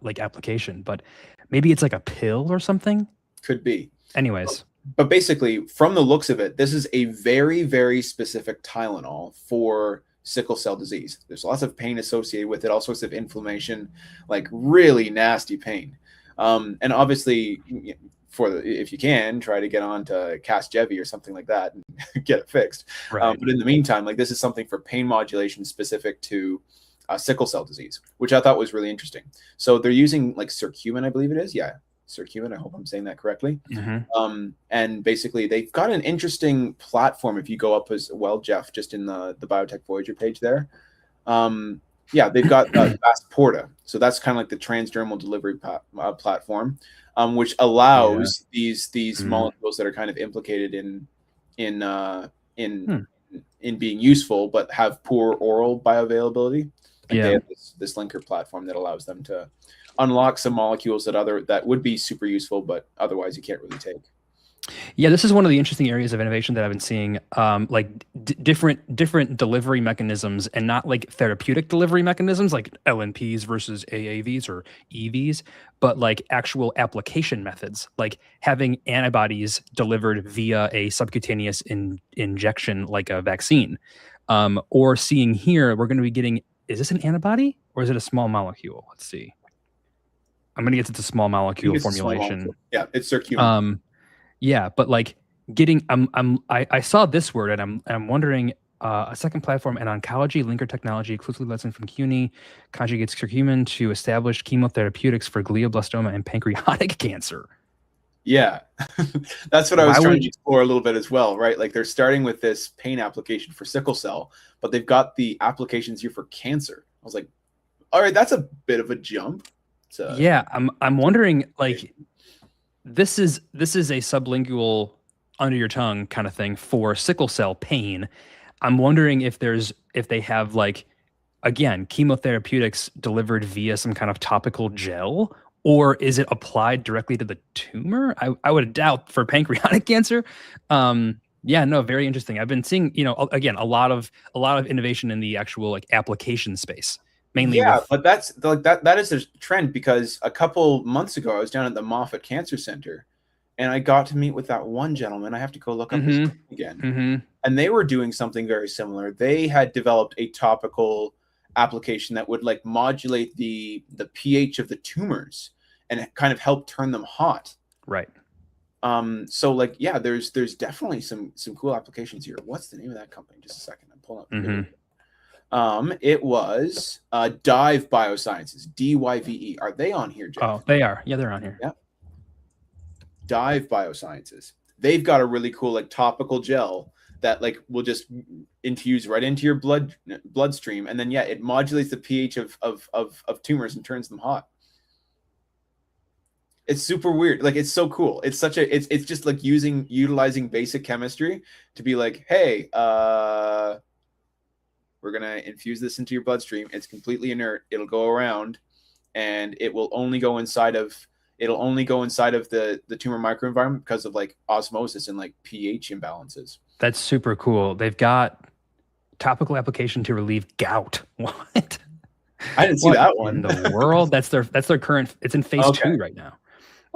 Speaker 2: like application, but maybe it's like a pill or something.
Speaker 1: Could be.
Speaker 2: Anyways.
Speaker 1: But basically, from the looks of it, this is a very, very specific Tylenol for sickle cell disease. There's lots of pain associated with it, all sorts of inflammation, like really nasty pain. And obviously, if you can, try to get on to Casgevy or something like that and get it fixed.
Speaker 2: Right.
Speaker 1: But in the meantime, like this is something for pain modulation specific to sickle cell disease, which I thought was really interesting. So they're using like curcumin, I believe it is. Yeah, curcumin. I hope I'm saying that correctly. And basically, they've got an interesting platform. If you go up as well, Jeff, just in the Biotech Voyager page there. Yeah, they've got Vasporta. So that's kind of like the transdermal delivery platform, which allows these molecules that are kind of implicated in being useful, but have poor oral bioavailability. And they have this linker platform that allows them to unlock some molecules that would be super useful, but otherwise you can't really take.
Speaker 2: Yeah, this is one of the interesting areas of innovation that I've been seeing, like different delivery mechanisms, and not like therapeutic delivery mechanisms like LNPs versus AAVs or EVs, but like actual application methods, like having antibodies delivered via a subcutaneous injection, like a vaccine, or seeing here, we're going to be getting, is this an antibody or is it a small molecule? Let's see. I'm going to get to the small molecule formulation.
Speaker 1: Yeah, it's curcumin.
Speaker 2: Yeah, but like getting, I saw this word and I'm wondering, a second platform, an oncology linker technology exclusively licensed from CUNY, conjugates curcumin to establish chemotherapeutics for glioblastoma and pancreatic cancer.
Speaker 1: Yeah, that's what I was
Speaker 2: Why
Speaker 1: trying
Speaker 2: would-
Speaker 1: to explore a little bit as well, right? Like they're starting with this pain application for sickle cell, but they've got the applications here for cancer. I was like, all right, that's a bit of a jump.
Speaker 2: Yeah, I'm wondering, like, this is a sublingual under your tongue kind of thing for sickle cell pain. I'm wondering if they have, like, again, chemotherapeutics delivered via some kind of topical gel, or is it applied directly to the tumor? I would doubt for pancreatic cancer. Yeah, no, very interesting. I've been seeing, again, a lot of innovation in the actual, like, application space, mainly.
Speaker 1: Yeah,
Speaker 2: with,
Speaker 1: but that's like that is a trend, because a couple months ago I was down at the Moffitt Cancer Center and I got to meet with that one gentleman. I have to go look up his name again. And they were doing something very similar. They had developed a topical application that would like modulate the pH of the tumors and kind of help turn them hot.
Speaker 2: Right.
Speaker 1: So like, yeah, there's definitely some cool applications here. What's the name of that company? Just a second. I'm pulling up the video. It was Dive Biosciences, DYVE. Are they on here, Jeff?
Speaker 2: Oh, they are. Yeah, they're on here.
Speaker 1: Yeah. Dive Biosciences. They've got a really cool like topical gel that like will just infuse right into your bloodstream, and then yeah, it modulates the pH of tumors and turns them hot. It's super weird. Like, it's so cool. It's such a it's just like utilizing basic chemistry to be like, hey, we're gonna infuse this into your bloodstream. It's completely inert. It'll go around, and it will only go inside of the tumor microenvironment because of like osmosis and like pH imbalances.
Speaker 2: That's super cool. They've got topical application to relieve gout. What?
Speaker 1: I didn't see that one
Speaker 2: in the world. That's their current. It's in phase 2 right now.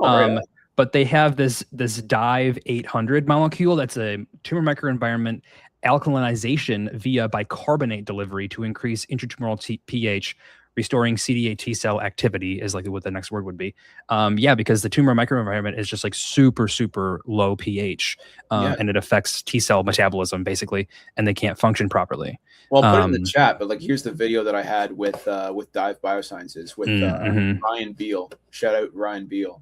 Speaker 1: Oh,
Speaker 2: but they have this Dive 800 molecule that's a tumor microenvironment alkalinization via bicarbonate delivery to increase intratumoral pH, restoring CD8 T cell activity is like what the next word would be. Yeah, because the tumor microenvironment is just like super, super low pH, and it affects T cell metabolism basically, and they can't function properly.
Speaker 1: Well, I'll put it in the chat, but like, here's the video that I had with Dive Biosciences with Ryan Beal. Shout out Ryan Beal.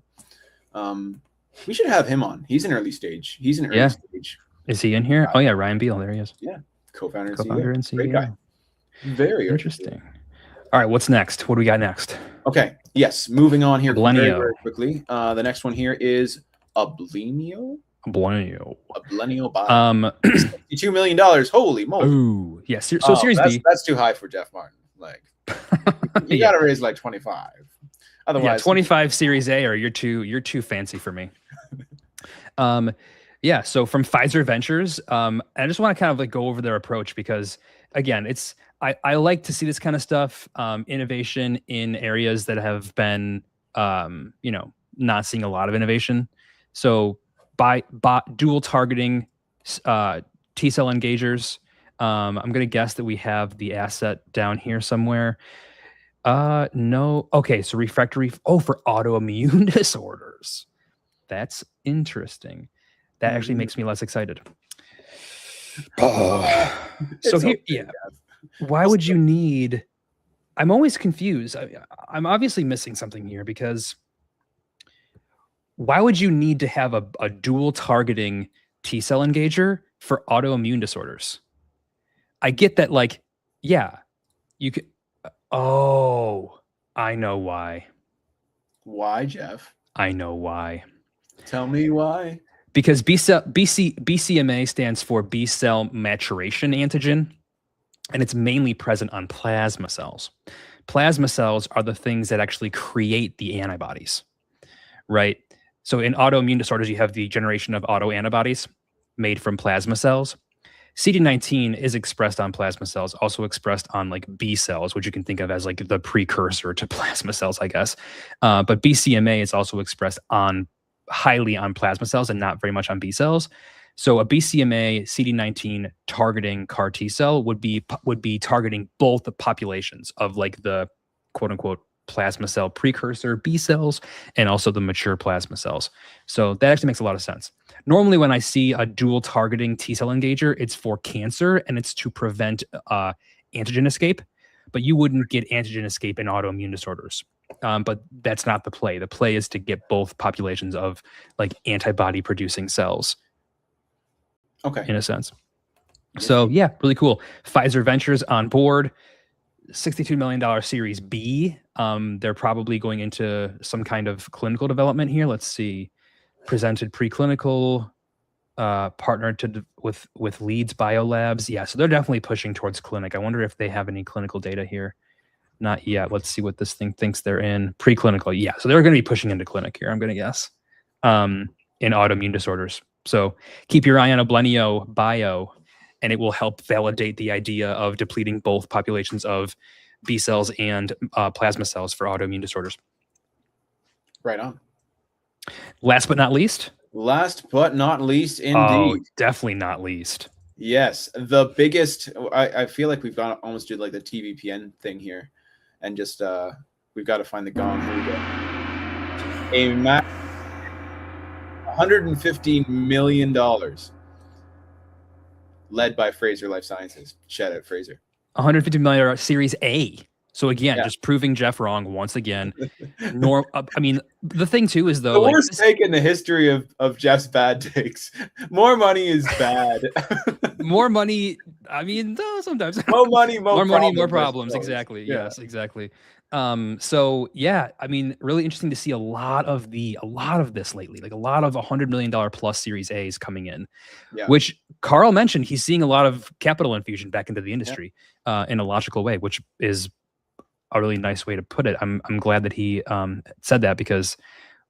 Speaker 1: We should have him on. He's an early stage. Stage.
Speaker 2: Is he in here? Oh yeah, Ryan Beal. There he is.
Speaker 1: Yeah, co-founder
Speaker 2: and CEO.
Speaker 1: Great guy. Very
Speaker 2: interesting. All right, what's next? What do we got next?
Speaker 1: Okay, yes, moving on here very,
Speaker 2: Ablenio.
Speaker 1: very quickly. The next one here is Ablenio.
Speaker 2: Ablenio
Speaker 1: Bio. $62 million. Holy moly.
Speaker 2: Ooh, yeah. So Series B.
Speaker 1: That's too high for Jeff Martin. Like, you got to raise like 25. Otherwise,
Speaker 2: 25 Series A, or you're too fancy for me. Yeah. So from Pfizer Ventures, I just want to kind of like go over their approach, because again, I like to see this kind of stuff, innovation in areas that have been, not seeing a lot of innovation. So by dual targeting T cell engagers, I'm going to guess that we have the asset down here somewhere. No. Okay. So refractory. Oh, for autoimmune disorders. That's interesting. That actually makes me less excited. So here, yeah. Why would you need? I'm always confused. I'm obviously missing something here, because why would you need to have a dual targeting T cell engager for autoimmune disorders? I get that, like, yeah, you could. Oh, I know why.
Speaker 1: Why, Jeff?
Speaker 2: I know why.
Speaker 1: Tell me why.
Speaker 2: Because BCMA stands for B cell maturation antigen, and it's mainly present on plasma cells. Plasma cells are the things that actually create the antibodies, right? So in autoimmune disorders, you have the generation of autoantibodies made from plasma cells. CD19 is expressed on plasma cells, also expressed on like B cells, which you can think of as like the precursor to plasma cells, I guess. But BCMA is also expressed highly on plasma cells and not very much on B cells. So a BCMA CD19 targeting CAR T cell would be targeting both the populations of like the quote unquote plasma cell precursor B cells and also the mature plasma cells. So that actually makes a lot of sense. Normally when I see a dual targeting T cell engager, it's for cancer and it's to prevent antigen escape, but you wouldn't get antigen escape in autoimmune disorders. But that's not the play. The play is to get both populations of like antibody producing cells.
Speaker 1: Okay.
Speaker 2: In a sense. So yeah, really cool. Pfizer Ventures on board, $62 million Series B. They're probably going into some kind of clinical development here. Let's see. Presented preclinical, partnered with Leeds Biolabs. Yeah, so they're definitely pushing towards clinic. I wonder if they have any clinical data here. Not yet. Let's see what this thing thinks they're in. Preclinical. Yeah, so they're going to be pushing into clinic here, I'm going to guess, in autoimmune disorders. So keep your eye on Ablenio Bio, and it will help validate the idea of depleting both populations of B cells and plasma cells for autoimmune disorders.
Speaker 1: Right on.
Speaker 2: Last but not least.
Speaker 1: Last but not least, indeed.
Speaker 2: Oh, definitely not least.
Speaker 1: Yes, the biggest. I feel like we've got almost did like the TVPN thing here, and just we've got to find the gong. Here we go. $115 million, led by Fraser Life Sciences. Shout out Fraser.
Speaker 2: $150 million Series A. So again, just proving Jeff wrong once again. I mean, the thing too is though,
Speaker 1: the worst take in the history of Jeff's bad takes. More money is bad.
Speaker 2: More money. I mean, sometimes
Speaker 1: more money,
Speaker 2: more problems. Exactly. Yeah. Yes, exactly. So yeah, I mean, really interesting to see a lot of this lately, like a lot of $100 million plus Series A's coming in, which Carl mentioned. He's seeing a lot of capital infusion back into the industry in a logical way, which is a really nice way to put it. I'm glad that he said that, because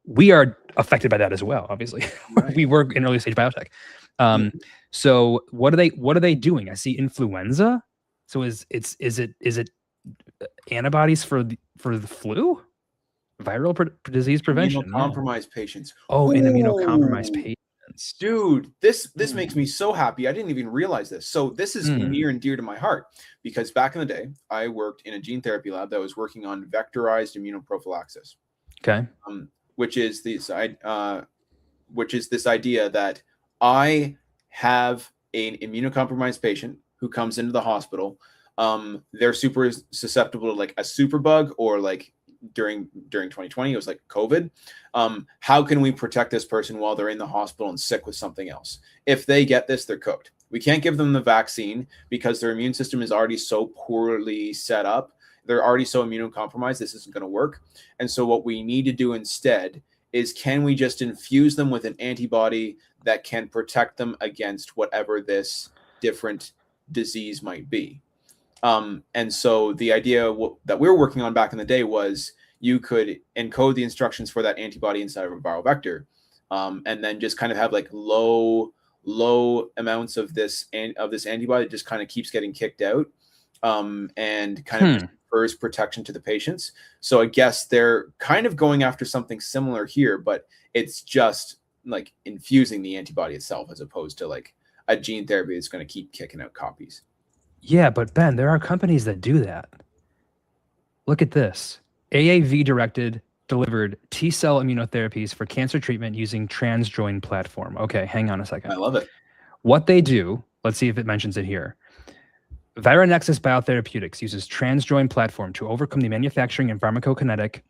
Speaker 2: we are affected by that as well. Obviously, we work in early stage biotech. So what are they doing? I see influenza. So is it antibodies for the flu, viral disease prevention?
Speaker 1: Immunocompromised patients.
Speaker 2: Oh, in immunocompromised patients.
Speaker 1: Dude, this makes me so happy. I didn't even realize this. So this is near and dear to my heart, because back in the day, I worked in a gene therapy lab that was working on vectorized immunoprophylaxis.
Speaker 2: Okay.
Speaker 1: Which is this idea that I have an immunocompromised patient who comes into the hospital. They're super susceptible to like a superbug, or like during 2020 it was like COVID. How can we protect this person while they're in the hospital and sick with something else? If they get this, they're cooked. We can't give them the vaccine because their immune system is already so poorly set up. They're already so immunocompromised. This isn't going to work. And so what we need to do instead is, can we just infuse them with an antibody that can protect them against whatever this different disease might be? And so the idea that we were working on back in the day was you could encode the instructions for that antibody inside of a viral vector, and then just kind of have like low amounts of this antibody that just kind of keeps getting kicked out, and kind of confers protection to the patients. So I guess they're kind of going after something similar here, but it's just like infusing the antibody itself as opposed to like a gene therapy that's going to keep kicking out copies.
Speaker 2: Yeah, but Ben, there are companies that do that. Look at this. AAV delivered T-cell immunotherapies for cancer treatment using transjoin platform. Okay, hang on a second.
Speaker 1: I love it.
Speaker 2: What they do, let's see if it mentions it here. Vironexus Biotherapeutics uses transjoin platform to overcome the manufacturing and pharmacokinetic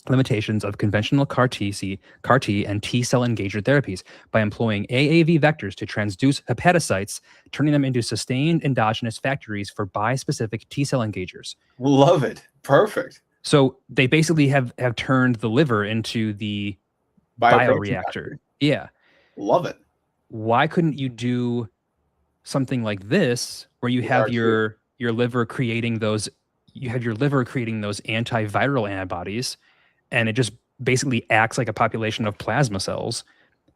Speaker 2: limitations of conventional CAR T and T-cell engager therapies by employing AAV vectors to transduce hepatocytes, turning them into sustained endogenous factories for bispecific T-cell engagers.
Speaker 1: Love it. Perfect.
Speaker 2: So they basically have turned the liver into the bioreactor. Yeah.
Speaker 1: Love it.
Speaker 2: Why couldn't you do something like this where you have your liver creating those antiviral antibodies, and it just basically acts like a population of plasma cells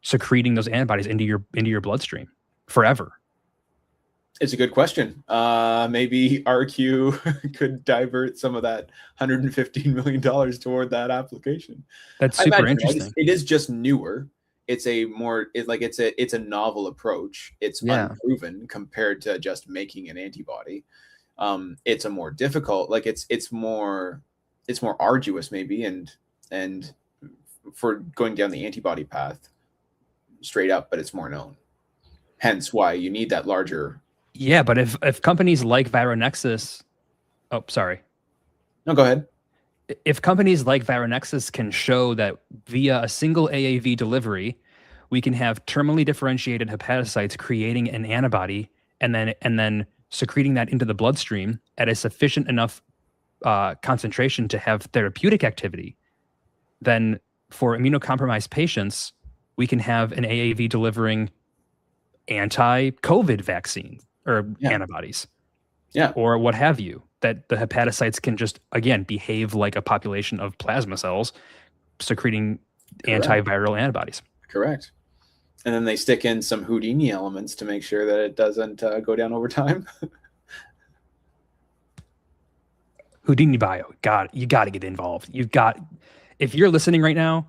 Speaker 2: secreting those antibodies into your bloodstream forever?
Speaker 1: It's a good question. Maybe RQ could divert some of that $115 million toward that application.
Speaker 2: That's super interesting.
Speaker 1: It is just newer. It's a novel approach. It's unproven compared to just making an antibody. It's a more difficult, like it's more arduous maybe, and for going down the antibody path straight up, but it's more known. Hence why you need that larger.
Speaker 2: Yeah, but if companies like Vironexus, oh, sorry.
Speaker 1: No, go ahead.
Speaker 2: if companies like Vironexus can show that via a single AAV delivery, we can have terminally differentiated hepatocytes creating an antibody and then secreting that into the bloodstream at a sufficient enough concentration to have therapeutic activity, then for immunocompromised patients, we can have an AAV delivering anti-COVID vaccine or antibodies, or what have you, that the hepatocytes can just, again, behave like a population of plasma cells secreting antiviral antibodies.
Speaker 1: Correct. And then they stick in some Houdini elements to make sure that it doesn't go down over time.
Speaker 2: Houdini Bio, you got to get involved. If you're listening right now,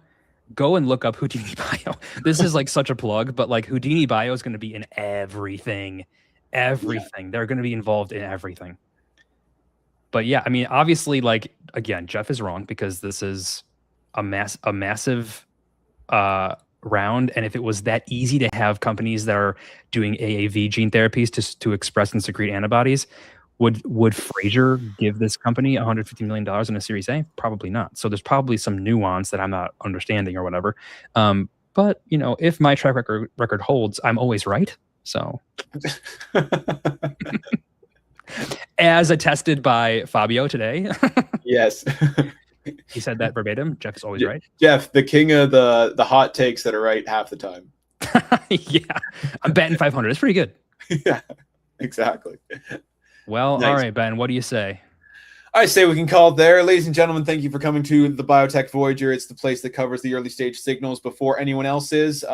Speaker 2: go and look up Houdini Bio. This is like such a plug, but like Houdini Bio is going to be in everything. Everything. They're going to be involved in everything. But yeah, I mean, obviously, like, again, Jeff is wrong because this is a massive round. And if it was that easy to have companies that are doing AAV gene therapies to express and secrete antibodies, would Frazier give this company $150 million in a Series A? Probably not. So there's probably some nuance that I'm not understanding or whatever. But, you know, if my track record holds, I'm always right. So as attested by Fabio today.
Speaker 1: Yes.
Speaker 2: He said that verbatim. Jeff is always right.
Speaker 1: Jeff, the king of the hot takes that are right half the time.
Speaker 2: Yeah. I'm betting 500. It's pretty good.
Speaker 1: Yeah, exactly.
Speaker 2: Well,
Speaker 1: nice.
Speaker 2: All right, Ben, what do you say?
Speaker 1: I say we can call it there. Ladies and gentlemen, thank you for coming to the Biotech Voyager. It's the place that covers the early stage signals before anyone else is.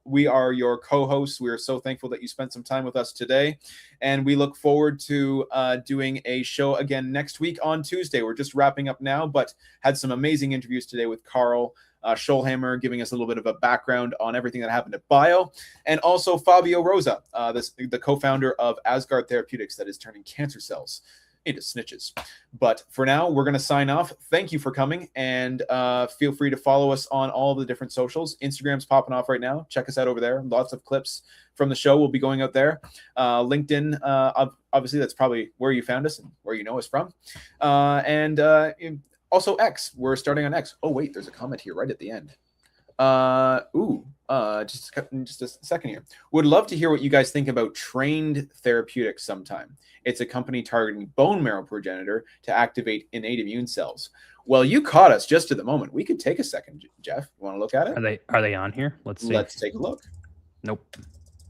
Speaker 1: We are your co-hosts. We are so thankful that you spent some time with us today. And we look forward to doing a show again next week on Tuesday. We're just wrapping up now, but had some amazing interviews today with Carl Scholhammer, giving us a little bit of a background on everything that happened at Bio, and also Fabio Rosa, the co-founder of Asgard Therapeutics that is turning cancer cells into snitches. But for now, we're going to sign off. Thank you for coming, and feel free to follow us on all the different socials. Instagram's popping off right now. Check us out over there. Lots of clips from the show will be going out there. LinkedIn, obviously, that's probably where you found us and where you know us from. Also X, we're starting on X. Oh wait, there's a comment here right at the end. Just a second here. Would love to hear what you guys think about Trained Therapeutics sometime. It's a company targeting bone marrow progenitor to activate innate immune cells. Well, you caught us just at the moment. We could take a second, Jeff. You want to look at it?
Speaker 2: Are they on here? Let's see.
Speaker 1: Let's take a look.
Speaker 2: Nope.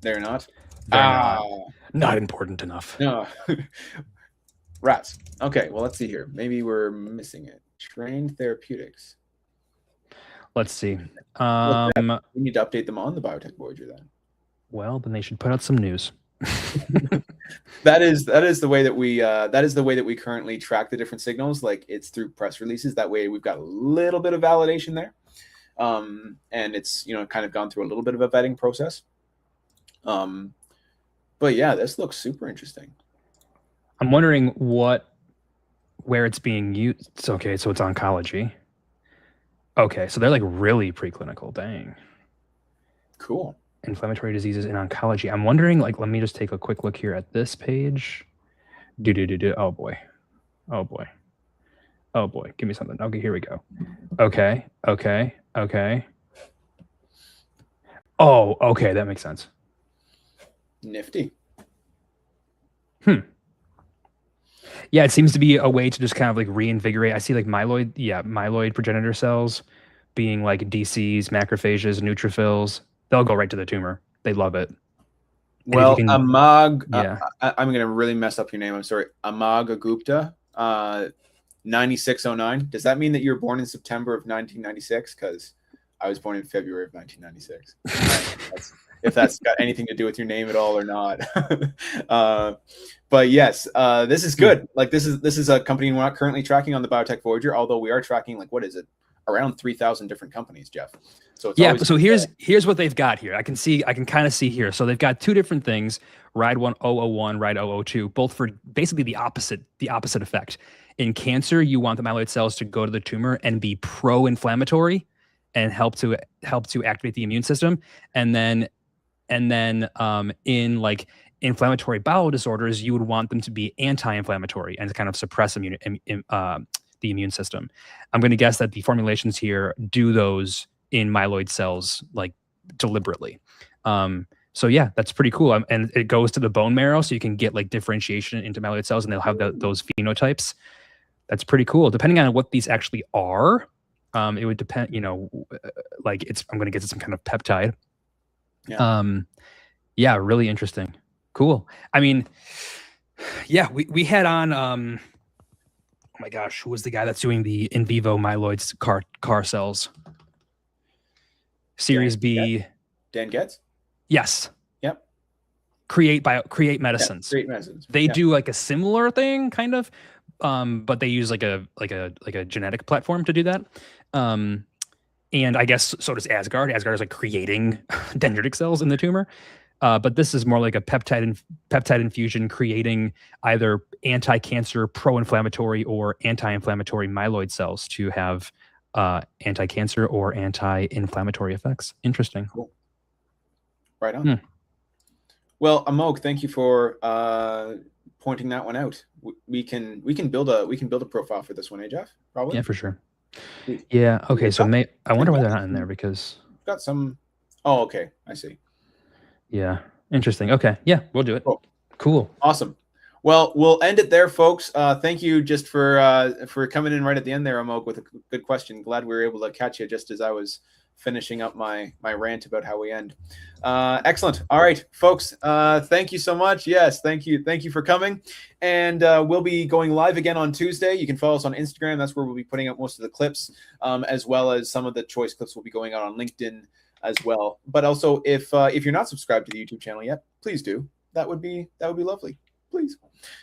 Speaker 1: They're not.
Speaker 2: They're not important enough.
Speaker 1: No. Rats. Okay, well, let's see here. Maybe we're missing it. Trained Therapeutics.
Speaker 2: Let's see.
Speaker 1: We need to update them on the Biotech Voyager then.
Speaker 2: Well, then they should put out some news.
Speaker 1: that is the way that we currently track the different signals. Like, it's through press releases. That way we've got a little bit of validation there. And it's, kind of gone through a little bit of a vetting process. But yeah, this looks super interesting.
Speaker 2: I'm wondering where it's being used. Okay, so it's oncology. Okay, so they're like really preclinical. Dang.
Speaker 1: Cool.
Speaker 2: Inflammatory diseases in oncology. I'm wondering, like, let me just take a quick look here at this page. Oh boy. Give me something. Okay, here we go. Okay. Oh, okay, that makes sense.
Speaker 1: Nifty.
Speaker 2: Yeah, it seems to be a way to just kind of like reinvigorate. I see like myeloid progenitor cells being like DCs, macrophages, neutrophils. They'll go right to the tumor. They love it.
Speaker 1: Well, Amag, I'm going to really mess up your name. I'm sorry. Amag Gupta, 9609. Does that mean that you were born in September of 1996? Because I was born in February of 1996. If that's got anything to do with your name at all or not. But yes, this is good. Like, this is a company we're not currently tracking on the Biotech Voyager, although we are tracking, like, what is it? Around 3,000 different companies, Jeff. So it's
Speaker 2: so here's what they've got here. I can kind of see here. So they've got two different things, Ride 1001, Ride 002, both for basically the opposite effect. In cancer, you want the myeloid cells to go to the tumor and be pro-inflammatory and help to activate the immune system. And then in like inflammatory bowel disorders, you would want them to be anti-inflammatory and kind of suppress the the immune system. I'm going to guess that the formulations here do those in myeloid cells like deliberately. So yeah, that's pretty cool. And it goes to the bone marrow, so you can get like differentiation into myeloid cells, and they'll have those phenotypes. That's pretty cool. Depending on what these actually are, it would depend. Like I'm going to get to some kind of peptide.
Speaker 1: Yeah.
Speaker 2: Yeah, really interesting. Cool. I mean, yeah, we had on. Oh my gosh, who was the guy that's doing the in vivo myeloid CAR cells? Series B.
Speaker 1: Dan Getz?
Speaker 2: Yes.
Speaker 1: Yep.
Speaker 2: Create Medicines.
Speaker 1: Yeah, Create Medicines.
Speaker 2: They do like a similar thing, kind of, but they use like a genetic platform to do that. And I guess so does Asgard. Asgard is like creating dendritic cells in the tumor. But this is more like a peptide infusion, creating either anti-cancer, pro-inflammatory, or anti-inflammatory myeloid cells to have anti-cancer or anti-inflammatory effects. Interesting.
Speaker 1: Cool. Right on. Well, Amok, thank you for pointing that one out. We can build a profile for this one, eh, Jeff? Probably.
Speaker 2: Yeah, for sure. Yeah. Okay. So I wonder why they're not in there, because
Speaker 1: got some. Oh, okay. I see.
Speaker 2: Yeah. Interesting. Okay. Yeah, we'll do it. Cool.
Speaker 1: Awesome. Well, we'll end it there, folks. Thank you just for coming in right at the end there, Amok, with a good question. Glad we were able to catch you just as I was finishing up my rant about how we end. Excellent. All right, folks. Thank you so much. Yes, thank you for coming. And we'll be going live again on Tuesday. You can follow us on Instagram. That's where we'll be putting up most of the clips, as well as some of the choice clips will be going out on LinkedIn as well. But also, if you're not subscribed to the YouTube channel yet, please do. That would be lovely. Please.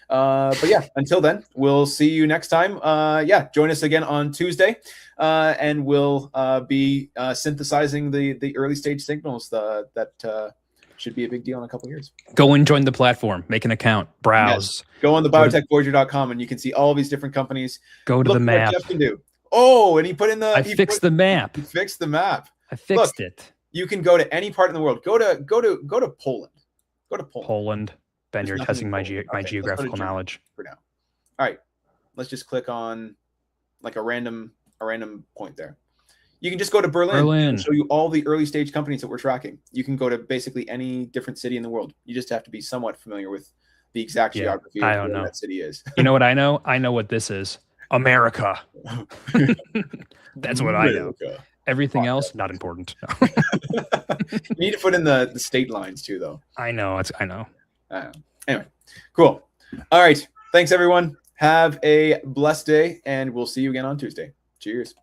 Speaker 1: But yeah, until then, we'll see you next time. Yeah, join us again on Tuesday, and we'll be synthesizing the early stage signals that should be a big deal in a couple of years.
Speaker 2: Go and join the platform. Make an account. Browse.
Speaker 1: Yes. Go on the biotechvoyager.com and you can see all these different companies.
Speaker 2: Go to the map.
Speaker 1: What Jeff can do. Oh, and he put in the.
Speaker 2: I fixed the map.
Speaker 1: He fixed the map.
Speaker 2: I fixed it.
Speaker 1: You can go to any part in the world. Go to Poland. Go to Poland.
Speaker 2: Ben, you're testing my geographical knowledge
Speaker 1: for now. All right, let's just click on like a random point there. You can just go to Berlin and show you all the early stage companies that we're tracking. You can go to basically any different city in the world. You just have to be somewhat familiar with the exact geography of where that city is.
Speaker 2: You know what I know? I know what this is. America. That's what I know. Everything else, not important.
Speaker 1: You need to put in the state lines too, though.
Speaker 2: I know.
Speaker 1: Anyway, cool. All right. Thanks, everyone. Have a blessed day, and we'll see you again on Tuesday. Cheers.